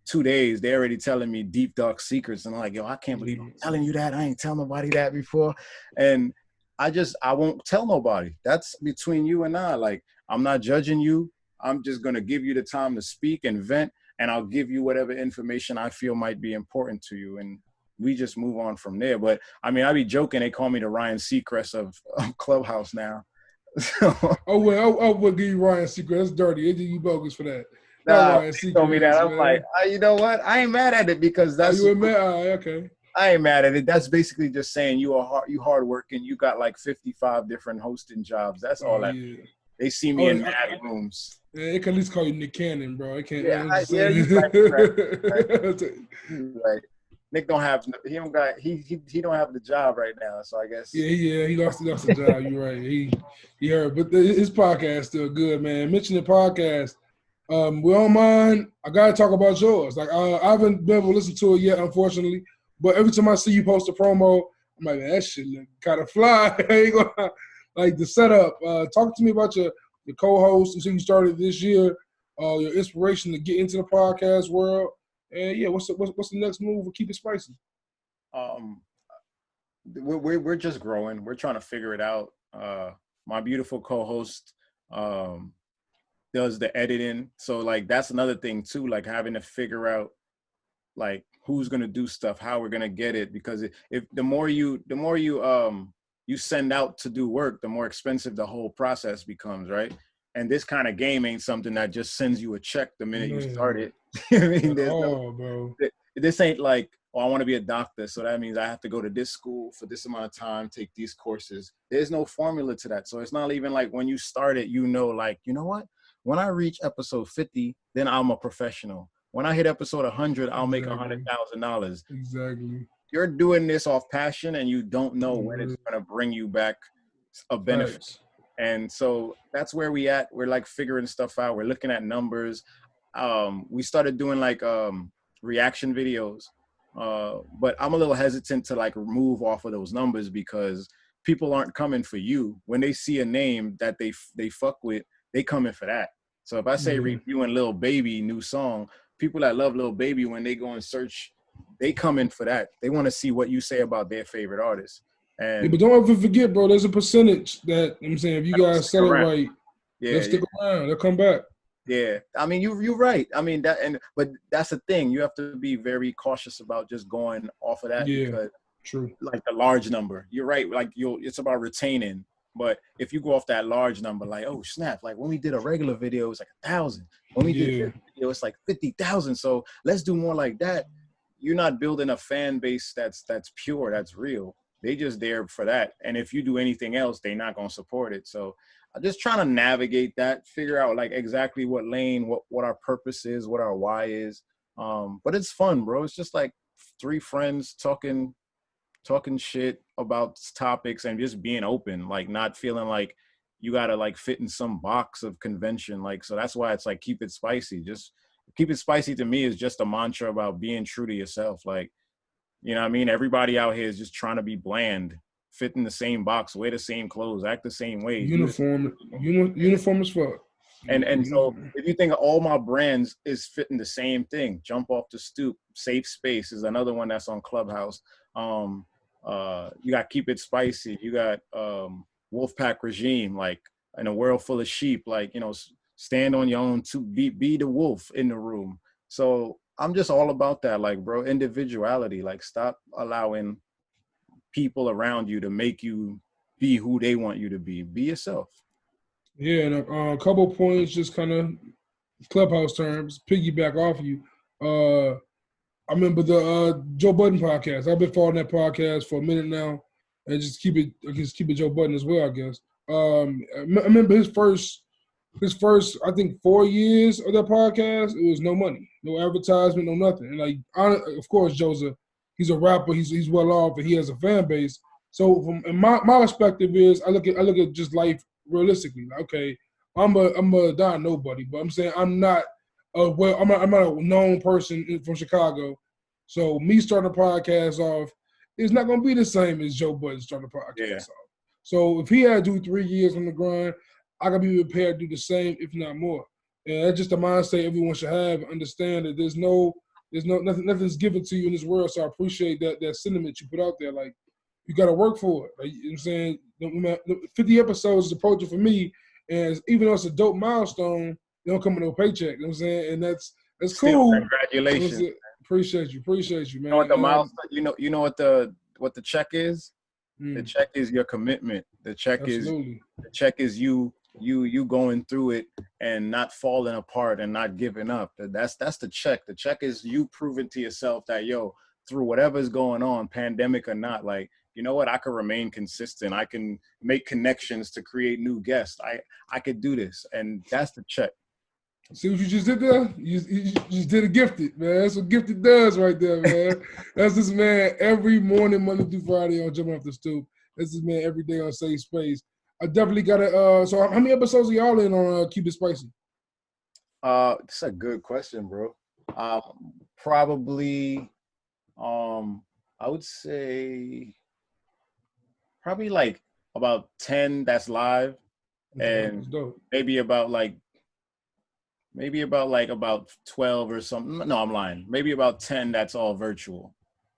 [SPEAKER 2] 2 days, they're already telling me deep, dark secrets. And I'm like, yo, I can't believe I'm telling you that. I ain't tell nobody that before. And I won't tell nobody. That's between you and I. Like, I'm not judging you. I'm just going to give you the time to speak and vent. And I'll give you whatever information I feel might be important to you. And we just move on from there. But I mean, I be joking. They call me the Ryan Seacrest of Clubhouse now.
[SPEAKER 1] We'll give you Ryan Seacrest. That's dirty. They you bogus for that.
[SPEAKER 2] Nah, he told me that. I'm like, you know what? I ain't mad at it, because that's.
[SPEAKER 1] You ain't mad? Okay.
[SPEAKER 2] I ain't mad at it. That's basically just saying you hard working. You got like 55 different hosting jobs. That's all that. Yeah. They see me in mad rooms.
[SPEAKER 1] Yeah, it can at least call you Nick Cannon, bro. It can't.
[SPEAKER 2] Yeah, you're right. Nick don't have he don't have the job right now, so I guess.
[SPEAKER 1] Yeah, he lost the job. You're right. He heard, but his podcast still good, man. Mention the podcast. We don't mind. I gotta talk about yours. Like I haven't been able to listen to it yet, unfortunately. But every time I see you post a promo, I'm like, that shit look kind of fly. Like the setup. Talk to me about your co-host. You see, you started this year. Your inspiration to get into the podcast world. And yeah, what's the next move? We'll keep it spicy.
[SPEAKER 2] We're just growing. We're trying to figure it out. My beautiful co-host does the editing, so like that's another thing too. Like having to figure out like who's gonna do stuff, how we're gonna get it, because if the more you send out to do work, the more expensive the whole process becomes, right? And this kind of game ain't something that just sends you a check the minute you start it. I mean,
[SPEAKER 1] bro.
[SPEAKER 2] This ain't like, oh, I want to be a doctor, so that means I have to go to this school for this amount of time, take these courses. There's no formula to that. So it's not even like when you start it, like, you know what? When I reach episode 50, then I'm a professional. When I hit episode 100, I'll make $100,000.
[SPEAKER 1] Exactly.
[SPEAKER 2] You're doing this off passion, and you don't know when it's going to bring you back a benefit. Right. And so that's where we at. We're like figuring stuff out. We're looking at numbers. We started doing like reaction videos, but I'm a little hesitant to like move off of those numbers, because people aren't coming for you. When they see a name that they fuck with, they coming for that. So if I say reviewing Lil Baby new song, people that love Lil Baby, when they go and search, they come in for that. They want to see what you say about their favorite artist. And
[SPEAKER 1] but don't ever forget, bro, there's a percentage that, I'm saying, if you guys sell it right, they'll stick around. They'll come back.
[SPEAKER 2] Yeah, I mean, you're right. I mean, but that's the thing. You have to be very cautious about just going off of that, because
[SPEAKER 1] true.
[SPEAKER 2] Like the large number, you're right. Like it's about retaining. But if you go off that large number, like, oh snap, like when we did a regular video, it was like 1,000. When we did a video, it's like 50,000. So let's do more like that. You're not building a fan base that's pure, that's real. They just there for that. And if you do anything else, they're not gonna support it. So I'm just trying to navigate that, figure out like exactly what lane, what our purpose is, what our why is. But it's fun, bro. It's just like three friends talking shit about topics and just being open, like not feeling like you gotta like fit in some box of convention. Like, so that's why it's like keep it spicy. Just keep it spicy to me is just a mantra about being true to yourself. Like, you know what I mean? Everybody out here is just trying to be bland, fit in the same box, wear the same clothes, act the same way.
[SPEAKER 1] Uniform as fuck.
[SPEAKER 2] And so if you think of all my brands is fitting the same thing, Jump Off the Stoop, Safe Space is another one that's on Clubhouse. You got Keep It Spicy, you got Wolfpack Regime, like in a world full of sheep, like, you know, stand on your own to be the wolf in the room. So I'm just all about that, like, bro, individuality. Like, stop allowing people around you to make you be who they want you to be. Be yourself.
[SPEAKER 1] Yeah, and a couple points, just kind of Clubhouse terms, piggyback off you. I remember the Joe Budden podcast. I've been following that podcast for a minute now, and just keep it Joe Budden as well, I guess. I remember his first, I think 4 years of that podcast, it was no money, no advertisement, no nothing. And like, of course, he's a rapper, he's well off, and he has a fan base. So from my perspective is, I look at just life realistically. Like, okay, I'm a die nobody, but I'm saying I'm not I'm not a known person from Chicago. So me starting a podcast off is not going to be the same as Joe Budden starting a podcast off. So if he had to do 3 years on the grind, I can be prepared to do the same, if not more. And that's just a mindset everyone should have. Understand that there's nothing's given to you in this world. So I appreciate that sentiment you put out there. Like, you got to work for it. Like, you know what I'm saying? 50 episodes is approaching for me, and even though it's a dope milestone, they don't come with no paycheck. You know what I'm saying? And that's
[SPEAKER 2] Still,
[SPEAKER 1] cool.
[SPEAKER 2] congratulations.
[SPEAKER 1] Appreciate you, man.
[SPEAKER 2] You know what the milestone? You know what the check is? The check is your commitment. The check is you going through it and not falling apart and not giving up. That's the check. The check is you proving to yourself that, yo, through whatever's going on, pandemic or not, like, you know what, I can remain consistent. I can make connections to create new guests. I could do this. And that's the check.
[SPEAKER 1] See what you just did there? You just did a Gifted, man. That's what Gifted does right there, man. That's this man every morning, Monday through Friday on Jumping Off the Stoop. That's this man every day on Safe Space. I definitely got to, so how many episodes are y'all in on Keep It Spicy?
[SPEAKER 2] That's a good question, bro. Probably, I would say probably like about 10 that's live, and maybe about 12 or something. No, I'm lying. Maybe about 10 that's all virtual.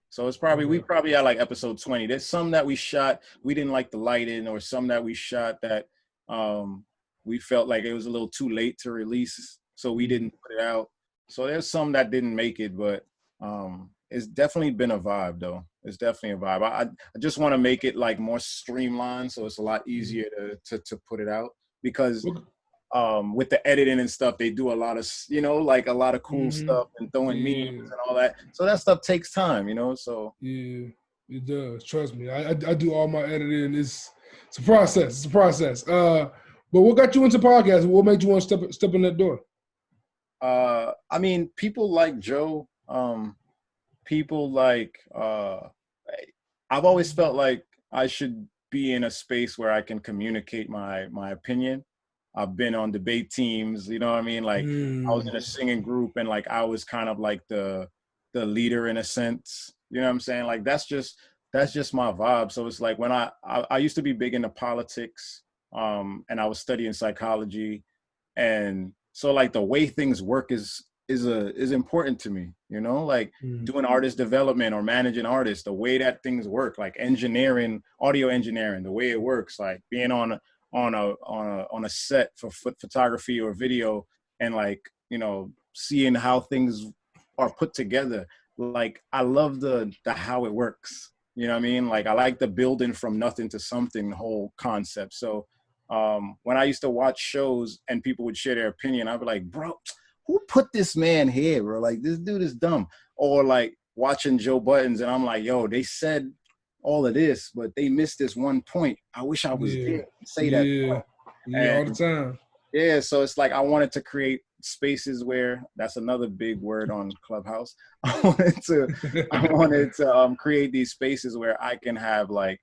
[SPEAKER 2] So it's probably, we probably at like episode 20. There's some that we shot, we didn't like the lighting, or some that we shot that we felt like it was a little too late to release, so we didn't put it out. So there's some that didn't make it, but it's definitely been a vibe though. It's definitely a vibe. I just want to make it like more streamlined, so it's a lot easier to put it out, because with the editing and stuff, they do a lot of, like a lot of cool stuff and throwing memes and all that. So that stuff takes time, so.
[SPEAKER 1] Yeah, it does. Trust me. I do all my editing. It's a process. But what got you into podcasts? What made you want to step in that door?
[SPEAKER 2] I mean, people like Joe, people like, I've always felt like I should be in a space where I can communicate my opinion. I've been on debate teams, you know what I mean? Like, I was in a singing group, and like I was kind of like the leader in a sense. You know what I'm saying? Like, that's just my vibe. So it's like when I used to be big into politics, and I was studying psychology, and so like the way things work is important to me, like doing artist development or managing artists, the way that things work, like engineering, audio engineering, the way it works, like being on a set for photography or video, and like, seeing how things are put together. Like, I love the how it works. You know what I mean? Like, I like the building from nothing to something whole concept. So when I used to watch shows and people would share their opinion, I'd be like, bro, who put this man here, bro? Like, this dude is dumb. Or like watching Joe Buttons, and I'm like, yo, they said all of this, but they missed this one point. I wish I was there to say that point.
[SPEAKER 1] Yeah, all the time.
[SPEAKER 2] Yeah, so it's like I wanted to create spaces where, that's another big word on Clubhouse. I wanted to create these spaces where I can have like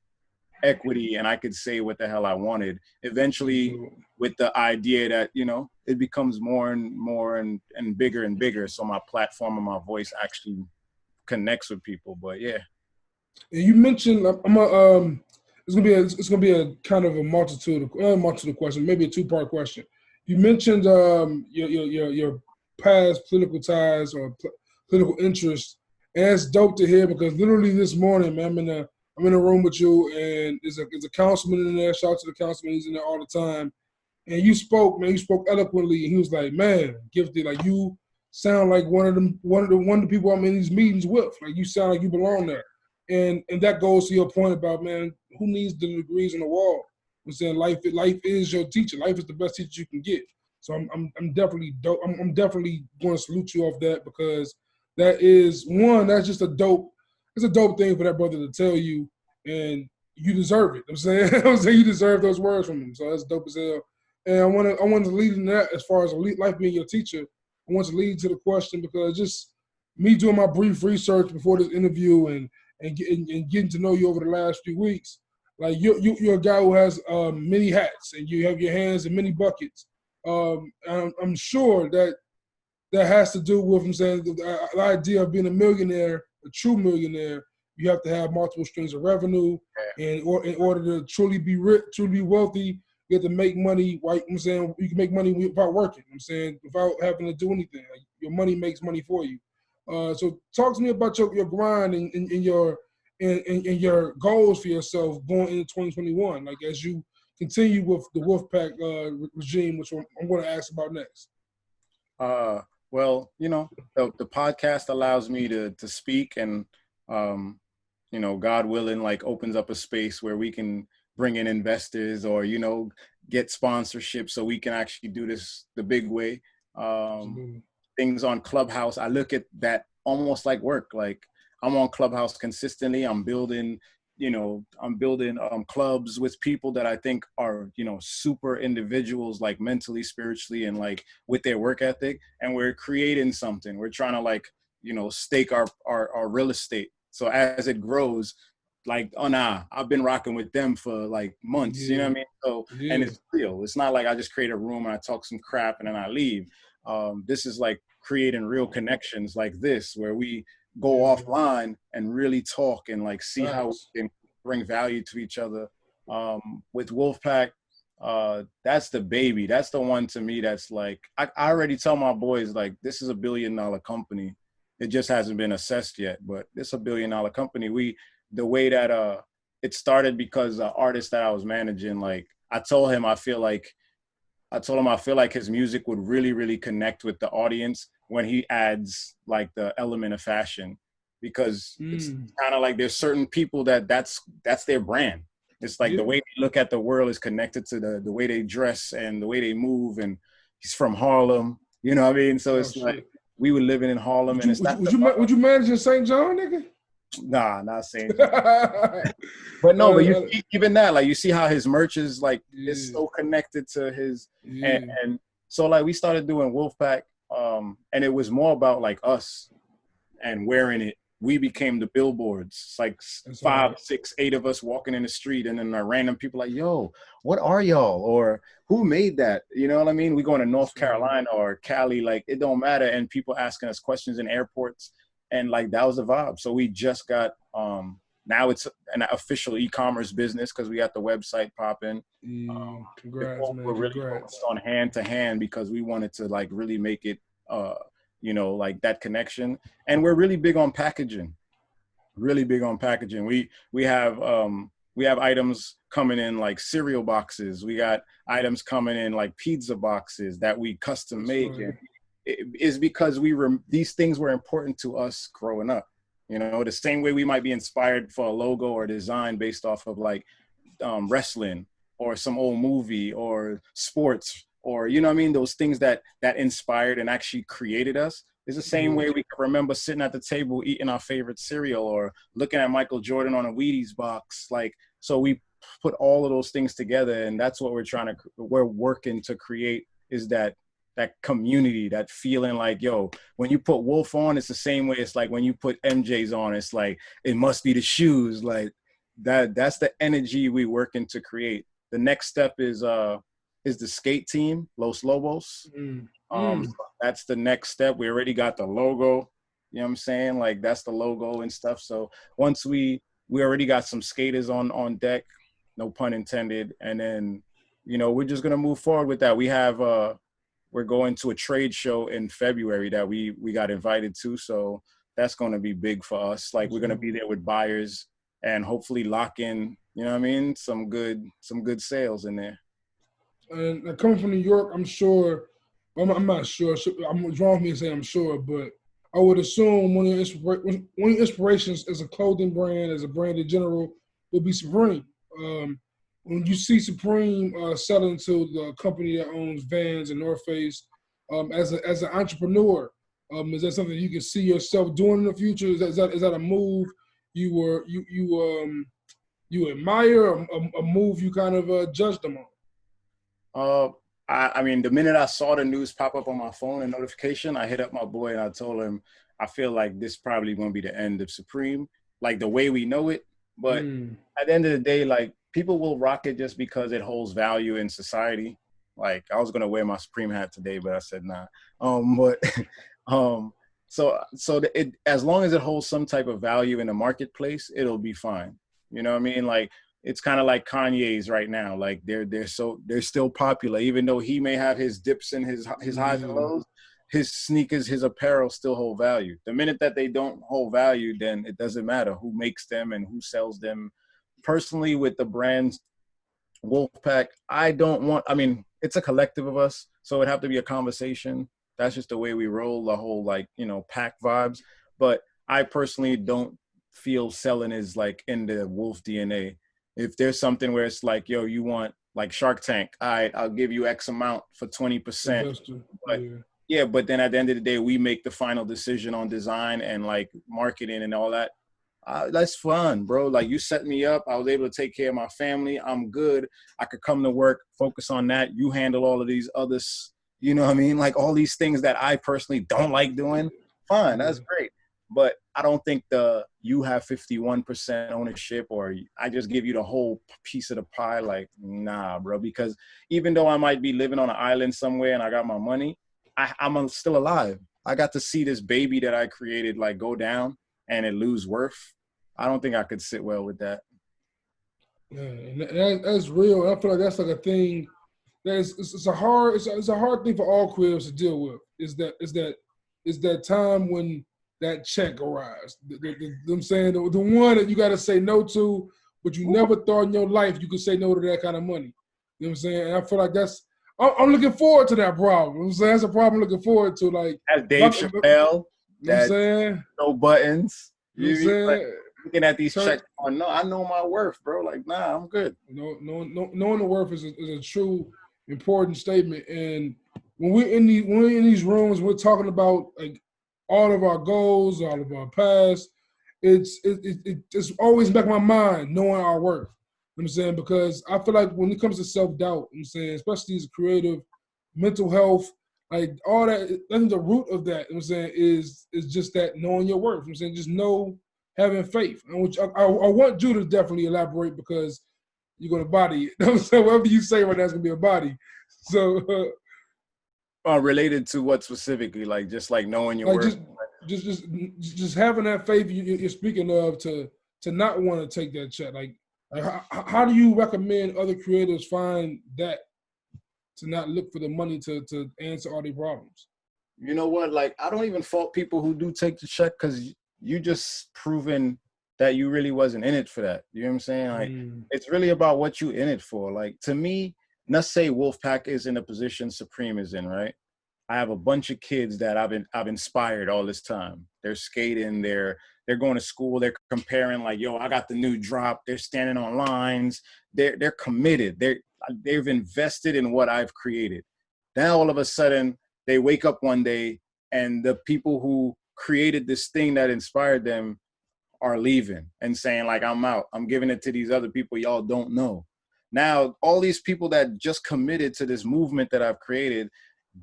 [SPEAKER 2] equity and I could say what the hell I wanted. Eventually, with the idea that, you know, it becomes more and more and bigger and bigger, so my platform and my voice actually connects with people. But yeah.
[SPEAKER 1] And you mentioned it's gonna be a kind of a multitude of questions, maybe a two-part question. You mentioned your past political ties or political interests, and that's dope to hear because literally this morning, man, I'm in a room with you, and there's a councilman in there. Shout out to the councilman; he's in there all the time. And you spoke, man. You spoke eloquently, and he was like, "Man, gifted. Like you sound like one of the people I'm in these meetings with. Like you sound like you belong there." And that goes to your point about, man, who needs the degrees on the wall? I'm saying life is your teacher. Life is the best teacher you can get. So I'm definitely dope. I'm definitely going to salute you off that because that is one. That's just a dope. It's a dope thing for that brother to tell you, and you deserve it. I'm saying, I'm saying you deserve those words from him. So that's dope as hell. And I want to lead in that as far as life being your teacher. I want to lead to the question because just me doing my brief research before this interview and getting to know you over the last few weeks, like you're a guy who has many hats and you have your hands in many buckets. I'm sure that has to do with, I'm saying, the idea of being a millionaire, a true millionaire. You have to have multiple streams of revenue, and in order to truly be rich, truly be wealthy, you have to make money. Right? I'm saying you can make money without working. I'm saying without having to do anything. Like, your money makes money for you. So talk to me about your grind and your goals for yourself going into 2021. Like as you continue with the Wolfpack regime, which I'm going to ask about next.
[SPEAKER 2] Well, you know, the podcast allows me to speak and, you know, God willing, like opens up a space where we can bring in investors or, you know, get sponsorship so we can actually do this the big way. Things on Clubhouse, I look at that almost like work. Like I'm on Clubhouse consistently. I'm building clubs with people that I think are, you know, super individuals, like mentally, spiritually, and like with their work ethic. And we're creating something. We're trying to like, you know, stake our real estate. So as it grows, like, oh nah, I've been rocking with them for like months, you know what I mean? So, and it's real. It's not like I just create a room and I talk some crap and then I leave. This is like creating real connections like this, where we go offline and really talk and like see how we can bring value to each other. With Wolfpack, that's the baby. That's the one to me that's like, I already tell my boys, like, this is $1 billion company. It just hasn't been assessed yet, but it's $1 billion company. The way that it started because the artist that I was managing, like I told him I feel like his music would really, really connect with the audience when he adds like the element of fashion, because it's kind of like there's certain people that's their brand. It's like the way they look at the world is connected to the way they dress and the way they move. And he's from Harlem, you know what I mean? So it's like we were living in Harlem.
[SPEAKER 1] Would you manage in St. John, nigga?
[SPEAKER 2] Nah, not St. John. But no, but you see, even that, like you see how his merch is like is so connected to his and so like we started doing Wolfpack, and it was more about like us and wearing it. We became the billboards. It's like 5, 6, 8 of us walking in the street, and then random people like, yo, what are y'all? Or who made that? You know what I mean? We going to North Carolina or Cali, like it don't matter. And people asking us questions in airports. And like that was the vibe. So we just got now it's an official e-commerce business because we got the website popping.
[SPEAKER 1] Congrats, man.
[SPEAKER 2] We're really focused on hand to hand because we wanted to like really make it you know, like that connection. And we're really big on packaging. Really big on packaging. We have items coming in like cereal boxes. We got items coming in like pizza boxes that we custom make. And is because these things were important to us growing up. You know, the same way we might be inspired for a logo or design based off of like wrestling or some old movie or sports, or, you know what I mean? Those things that inspired and actually created us. It's the same way we can remember sitting at the table eating our favorite cereal or looking at Michael Jordan on a Wheaties box. Like, so we put all of those things together, and that's what we're working to create is that community, that feeling like, yo, when you put Wolf on, it's the same way. It's like when you put MJ's on, it's like, it must be the shoes. Like that's the energy we working to create. The next step is the skate team, Los Lobos. So that's the next step. We already got the logo. You know what I'm saying? Like that's the logo and stuff. So once we already got some skaters on deck, no pun intended. And then, we're just gonna move forward with that. We have we're going to a trade show in February that we got invited to. So that's gonna be big for us. Like we're gonna be there with buyers and hopefully lock in, you know what I mean, some good sales in there.
[SPEAKER 1] And coming from New York, I'm sure. I'm not sure. I'm wrong for me to say I'm sure, but I would assume one of your inspirations as a clothing brand, as a brand in general, would be Supreme. When you see Supreme selling to the company that owns Vans and North Face, as an entrepreneur, is that something you can see yourself doing in the future? Is that a move you admire, or a move you kind of judge them on?
[SPEAKER 2] I mean, the minute I saw the news pop up on my phone and notification, I hit up my boy and I told him, I feel like this probably won't be the end of Supreme, like the way we know it. But at the end of the day, like people will rock it just because it holds value in society. Like I was gonna wear my Supreme hat today, but I said nah. So as long as it holds some type of value in the marketplace, it'll be fine. You know what I mean? Like it's kind of like Kanye's right now. Like they're still popular, even though he may have his dips and his highs and lows. His sneakers, his apparel still hold value. The minute that they don't hold value, then it doesn't matter who makes them and who sells them. Personally, with the brands Wolfpack, I mean, it's a collective of us, so it'd have to be a conversation. That's just the way we roll, the whole pack vibes. But I personally don't feel selling is like in the Wolf DNA. If there's something where it's like, yo, you want like Shark Tank, all right, I'll give you X amount for 20%. But yeah, but then at the end of the day, we make the final decision on design and like marketing and all that. That's fun, bro. Like you set me up. I was able to take care of my family. I'm good. I could come to work, focus on that. You handle all of these others. You know what I mean? Like all these things that I personally don't like doing. Fine, that's great. But I don't think you have 51% ownership or I just give you the whole piece of the pie. Like, nah, bro. Because even though I might be living on an island somewhere and I got my money, I'm still alive. I got to see this baby that I created like go down and it lose worth. I don't think I could sit well with that.
[SPEAKER 1] Yeah, and that's real. I feel like that's like a thing. It's a hard thing for all creators to deal with. Is that time when that check arrives? I'm saying the one that you got to say no to, but you never thought in your life you could say no to that kind of money. You know what I'm saying? And I feel like I'm looking forward to that problem. You know what I'm saying? That's a problem I'm looking forward to. Like
[SPEAKER 2] that's Dave Chappelle.
[SPEAKER 1] You know what I'm saying?
[SPEAKER 2] No buttons.
[SPEAKER 1] You know what I'm saying?
[SPEAKER 2] Like, looking at these checks, no, I know my worth, bro. Like, nah, I'm good.
[SPEAKER 1] Knowing the worth is a true important statement. And when we're in these rooms, we're talking about like all of our goals, all of our past. It's always back in my mind knowing our worth. You know what I'm saying? Because I feel like when it comes to self-doubt, I'm saying, especially as a creative, mental health, like all that, I think the root of that, I'm saying, is just that knowing your worth. I'm saying just having faith. I want you to definitely elaborate because you're gonna body it. So whatever you say right now is gonna be a body. So
[SPEAKER 2] related to what specifically? Like just like knowing your worth.
[SPEAKER 1] Just having that faith you're speaking of to not want to take that check. Like how do you recommend other creators find that to not look for the money to answer all their problems?
[SPEAKER 2] You know what? Like I don't even fault people who do take the check because you just proven that you really wasn't in it for that. You know what I'm saying? Like it's really about what you in it for. Like to me, let's say Wolfpack is in a position Supreme is in, right? I have a bunch of kids that I've inspired all this time. They're skating, they're going to school, they're comparing like, yo, I got the new drop. They're standing on lines. They're committed. They've invested in what I've created. Now all of a sudden they wake up one day and the people who created this thing that inspired them are leaving and saying like, I'm out. I'm giving it to these other people y'all don't know. Now, all these people that just committed to this movement that I've created,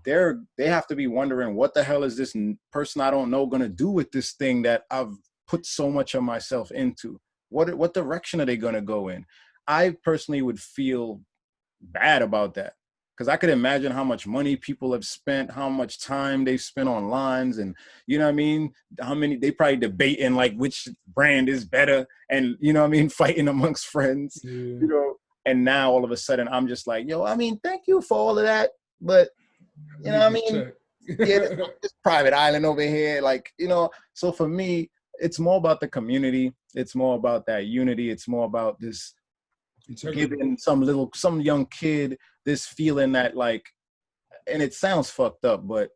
[SPEAKER 2] they have to be wondering, what the hell is this person I don't know going to do with this thing that I've put so much of myself into? What direction are they going to go in? I personally would feel bad about that, because I could imagine how much money people have spent, how much time they've spent on lines, and you know what I mean, how many they probably debating like which brand is better, and you know what I mean, fighting amongst friends,
[SPEAKER 1] Yeah.
[SPEAKER 2] you know. And now all of a sudden I'm just like, yo, I mean, thank you for all of that, but you know what I mean, yeah, this private island over here, like, you know. So for me, it's more about the community, it's more about that unity, it's more about this giving some young kid this feeling that, like, and it sounds fucked up, but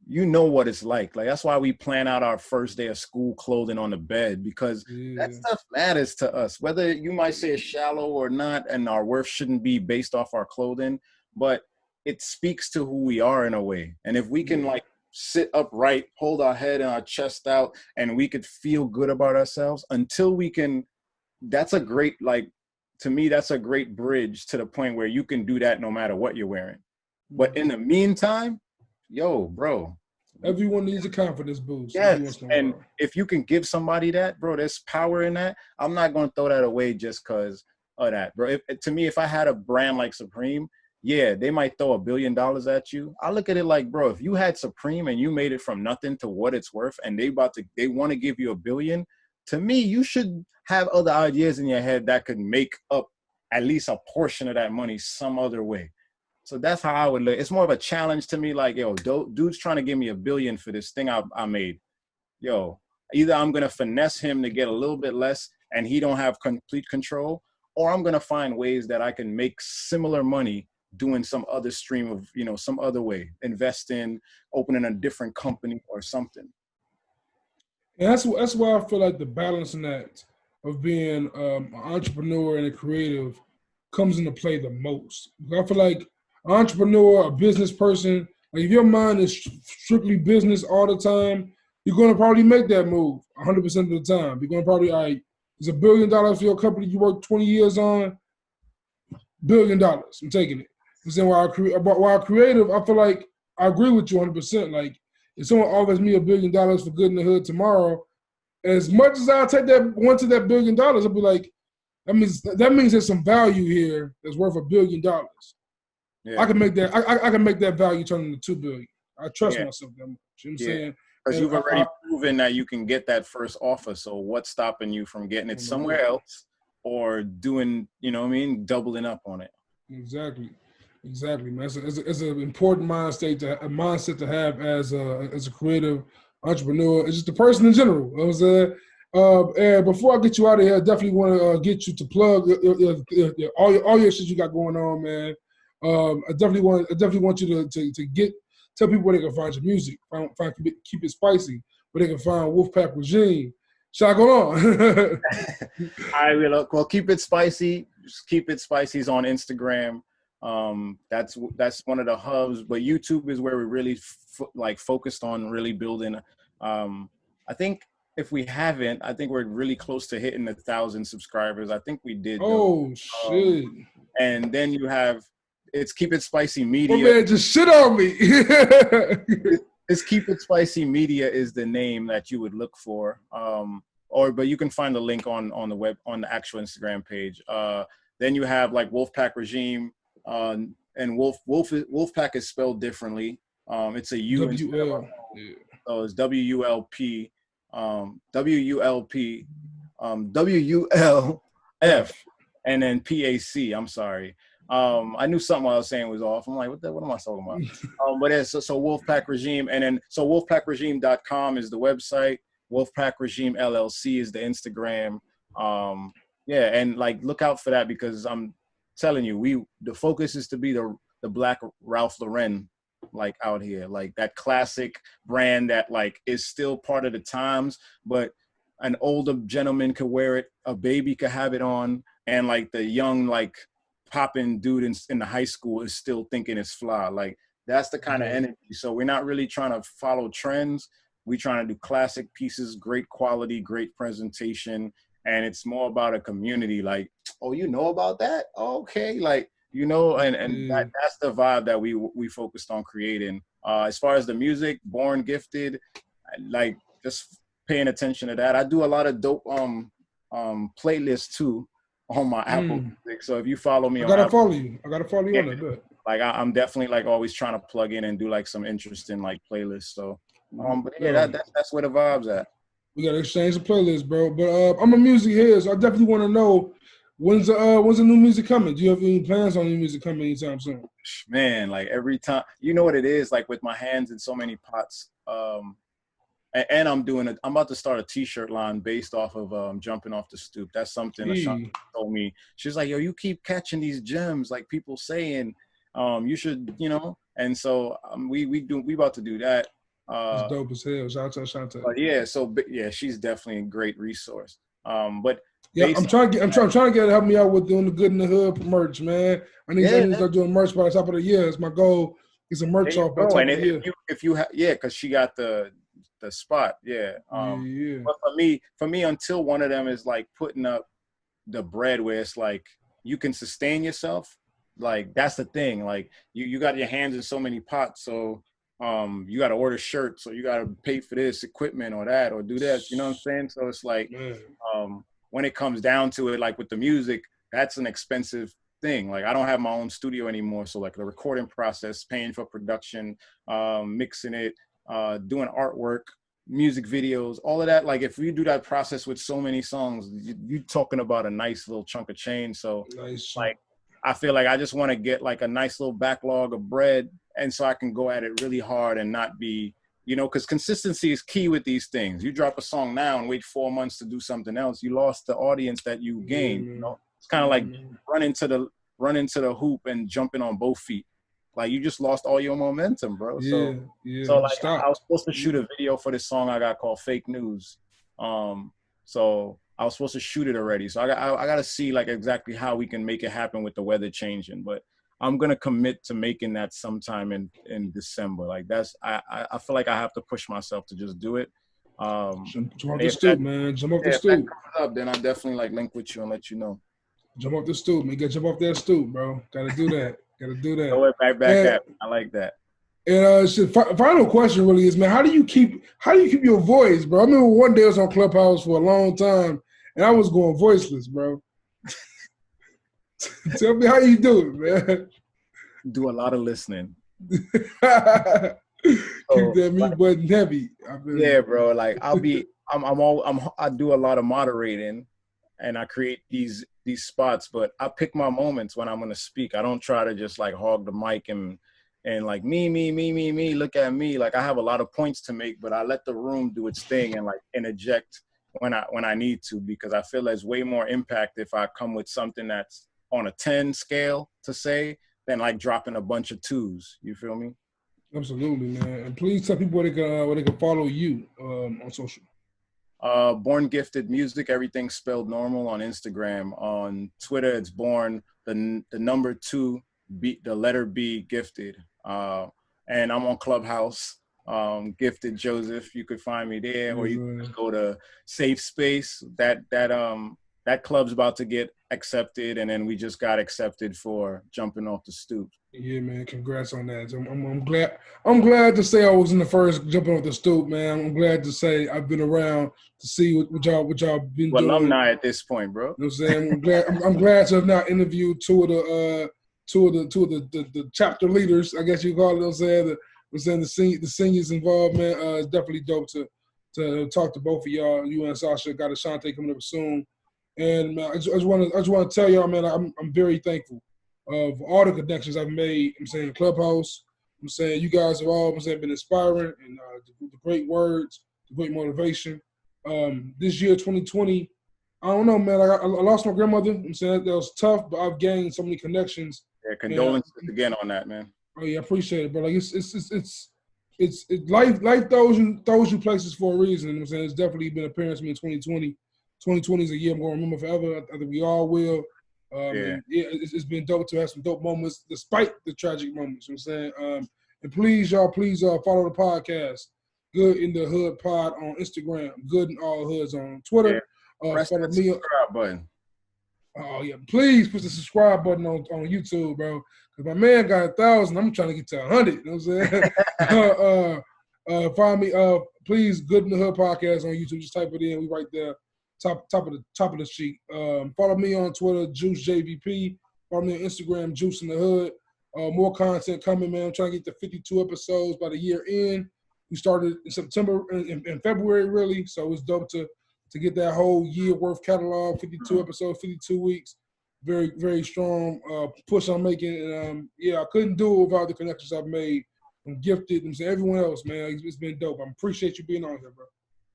[SPEAKER 2] you know what it's like. Like, that's why we plan out our first day of school clothing on the bed, because that stuff matters to us, whether you might say it's shallow or not, and our worth shouldn't be based off our clothing, but it speaks to who we are in a way. And if we can like sit upright, hold our head and our chest out, and we could feel good about ourselves until we can, that's a great, like, to me, that's a great bridge to the point where you can do that no matter what you're wearing. But in the meantime, yo, bro,
[SPEAKER 1] everyone needs a confidence boost.
[SPEAKER 2] yes. And if you can give somebody that, bro, there's power in that. I'm not going to throw that away just because of that, bro. To me, if I had a brand like Supreme, yeah, they might throw $1 billion at you. I look at it like, bro, if you had Supreme and you made it from nothing to what it's worth, and they want to give you $1 billion, to me, you should have other ideas in your head that could make up at least a portion of that money some other way. So that's how I would look. It's more of a challenge to me. Like, yo, dude's trying to give me $1 billion for this thing I made. Yo, either I'm going to finesse him to get a little bit less and he don't have complete control, or I'm going to find ways that I can make similar money doing some other stream of, you know, some other way, invest in, opening a different company or something.
[SPEAKER 1] And that's why I feel like the balancing act of being an entrepreneur and a creative comes into play the most. I feel like an entrepreneur, a business person, like if your mind is strictly business all the time, you're going to probably make that move 100% of the time. You're going to probably, all right, there's $1 billion for your company you worked 20 years on, $1 billion, I'm taking it. I'm saying while creative, I feel like I agree with you 100%. Like, if someone offers me $1 billion for Good in the Hood tomorrow, as much as I'll take that $1 billion, I'll be like, that means there's some value here that's worth $1 billion. Yeah. I can make that. I can make that value turn into $2 billion. I trust myself that much. You know what I'm saying?
[SPEAKER 2] Because you've already proven that you can get that first offer. So what's stopping you from getting it somewhere else or doing, you know what I mean, doubling up on it?
[SPEAKER 1] Exactly, man. It's an important mindset to have as a creative entrepreneur. It's just a person in general. You know what I'm saying? And before I get you out of here, I definitely want to get you to plug all your shit you got going on, man. I definitely want you to tell people where they can find your music, keep it spicy, where they can find Wolfpack Regime. Shall I go on?
[SPEAKER 2] I will. Well, keep it spicy. Just keep it spicy is on Instagram. That's one of the hubs, but YouTube is where we really focused on really building. I think if we haven't, I think we're really close to hitting 1,000 subscribers. I think we did.
[SPEAKER 1] Oh shit!
[SPEAKER 2] And then you have Keep It Spicy Media.
[SPEAKER 1] Oh man, just shit on me.
[SPEAKER 2] It's Keep It Spicy Media is the name that you would look for. But you can find the link on the web, on the actual Instagram page. Then you have like Wolfpack Regime, and Wolfpack is spelled differently. It's a U instead of a O. So it's WULP, WULF, and then PAC. I'm sorry. I knew something I was saying was off. I'm like, what am I talking about? But it's so Wolfpack Regime, and then so wolfpackregime.com is the website. Wolfpack Regime LLC is the Instagram. And like look out for that, because I'm telling you, the focus is to be the Black Ralph Lauren, like out here, like that classic brand that like is still part of the times, but an older gentleman could wear it, a baby could have it on, and like the young like popping dude in the high school is still thinking it's fly. Like that's the kind of energy. So we're not really trying to follow trends. We're trying to do classic pieces, great quality, great presentation, and it's more about a community. Like, oh, you know about that? Okay, like, you know, and that's the vibe that we focused on creating. As far as the music, Born Gifted, like just paying attention to that. I do a lot of dope playlists too on my Apple Music. So if you follow me
[SPEAKER 1] I
[SPEAKER 2] on
[SPEAKER 1] gotta
[SPEAKER 2] Apple,
[SPEAKER 1] follow you. I gotta follow you on that. But
[SPEAKER 2] like I'm definitely like always trying to plug in and do like some interesting like playlists. So but yeah, that's where the vibes at.
[SPEAKER 1] We gotta exchange the playlist, bro. But I'm a music head, so I definitely want to know when's the new music coming. Do you have any plans on new music coming anytime soon?
[SPEAKER 2] Man, like every time, you know what it is, like with my hands in so many pots. And I'm about to start a t-shirt line based off of jumping off the stoop. That's something Ashanti told me. She's like, yo, you keep catching these gems, like people saying, you should, you know. And so we about to do that.
[SPEAKER 1] It's dope as hell. Shout out to Ashanti.
[SPEAKER 2] But yeah, so yeah, she's definitely a great resource. But
[SPEAKER 1] yeah, I'm trying to get her to help me out with doing the Good in the Hood merch, man. I need to start doing merch by the top of the year. It's my goal. It's a merch off by the top of the year.
[SPEAKER 2] If you because she got the spot, But for me, until one of them is like putting up the bread where it's like you can sustain yourself, like that's the thing. Like you got your hands in so many pots, so you got to order shirts, or you got to pay for this equipment or that, or do this. You know what I'm saying? So it's like when it comes down to it, like with the music, that's an expensive thing. Like I don't have my own studio anymore, so like the recording process, paying for production, mixing it, doing artwork, music videos, all of that. Like if you do that process with so many songs, you're talking about a nice little chunk of change. So like I feel like I just want to get like a nice little backlog of bread, and so I can go at it really hard and not be, you know, because consistency is key with these things. You drop a song now and wait 4 months to do something else, you lost the audience that you gained. You know, it's kind of like run into the hoop and jumping on both feet. Like you just lost all your momentum, bro. So like I was supposed to shoot a video for this song I got called Fake News. So I was supposed to shoot it already. So I got to see like exactly how we can make it happen with the weather changing. But I'm gonna commit to making that sometime in December. Like that's I feel like I have to push myself to just do it.
[SPEAKER 1] Jump off the stoop, man. Jump off the stoop.
[SPEAKER 2] If that comes up, then I definitely like link with you and let you know.
[SPEAKER 1] Jump off the stoop, man. Jump off that stoop, bro. Gotta do that. Gotta do that.
[SPEAKER 2] Go back at me. I like that.
[SPEAKER 1] And final question really is, man, how do you keep your voice, bro? I remember one day I was on Clubhouse for a long time and I was going voiceless, bro. Tell me how you do it, man.
[SPEAKER 2] Do a lot of listening.
[SPEAKER 1] Keep that mute button heavy.
[SPEAKER 2] Yeah, bro. Like I do a lot of moderating and I create these spots, but I pick my moments when I'm gonna speak. I don't try to just like hog the mic and like me, look at me. Like I have a lot of points to make, but I let the room do its thing and like interject when I need to, because I feel there's way more impact if I come with something that's on a 10 scale to say than like dropping a bunch of 2s. You feel me?
[SPEAKER 1] Absolutely, man. And please tell people where they can follow you on social.
[SPEAKER 2] Born Gifted Music, everything spelled normal on Instagram. On Twitter, it's Born the number 2 the letter B Gifted. And I'm on Clubhouse, Gifted Joseph. You could find me there, or you can just go to Safe Space. That club's about to get accepted, and then we just got accepted for jumping off the stoop.
[SPEAKER 1] Yeah, man. Congrats on that. I'm glad. I'm glad to say I was in the first jumping off the stoop, man. I'm glad to say I've been around to see what y'all been doing.
[SPEAKER 2] Alumni at this point, bro.
[SPEAKER 1] You know what I'm saying? I'm glad to have now interviewed two of the chapter leaders, I guess you call it. You know what I'm saying? The seniors involved, man. It's definitely dope to talk to both of y'all. You and Sasha got Ashanti coming up soon. And man, I just want to tell y'all, man, I'm very thankful of all the connections I've made. I'm saying Clubhouse. I'm saying you guys have all been inspiring, and the great words, the great motivation. This year, 2020, I don't know, man. I lost my grandmother. I'm saying that was tough, but I've gained so many connections.
[SPEAKER 2] Yeah, condolences again on that, man.
[SPEAKER 1] Oh yeah, I appreciate it, but like it's life throws you places for a reason. You know what I'm saying? It's definitely been apparent to me in 2020. 2020 is a year I'm going to remember forever. I think we all will. It's been dope to have some dope moments despite the tragic moments. You know what I'm saying? And please follow the podcast. Good in the Hood Pod on Instagram. Good in All Hoods on Twitter.
[SPEAKER 2] Press
[SPEAKER 1] Follow
[SPEAKER 2] that
[SPEAKER 1] me.
[SPEAKER 2] subscribe button.
[SPEAKER 1] Oh yeah, please push the subscribe button on YouTube, bro. Cause my man got 1,000. I'm trying to get to 100. You know what I'm saying? Find me. Please, Good in the Hood podcast on YouTube. Just type it in. We right there, top of the sheet. Follow me on Twitter, Juice JVP. Follow me on Instagram, Juice in the Hood. More content coming, man. I'm trying to get to 52 episodes by the year end. We started in September, in February, really. So it's dope to get that whole year worth catalog, 52 episodes, 52 weeks. Very, very strong push I'm making. And yeah, I couldn't do it without the connections I've made. I'm gifted and everyone else, man. It's been dope. I appreciate you being on here, bro.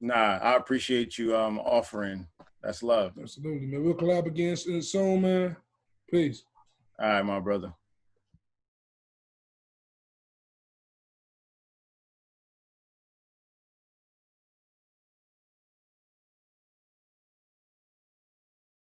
[SPEAKER 2] Nah, I appreciate you offering. That's love.
[SPEAKER 1] Absolutely, man. We'll collab again soon, man. Peace.
[SPEAKER 2] All right, my brother.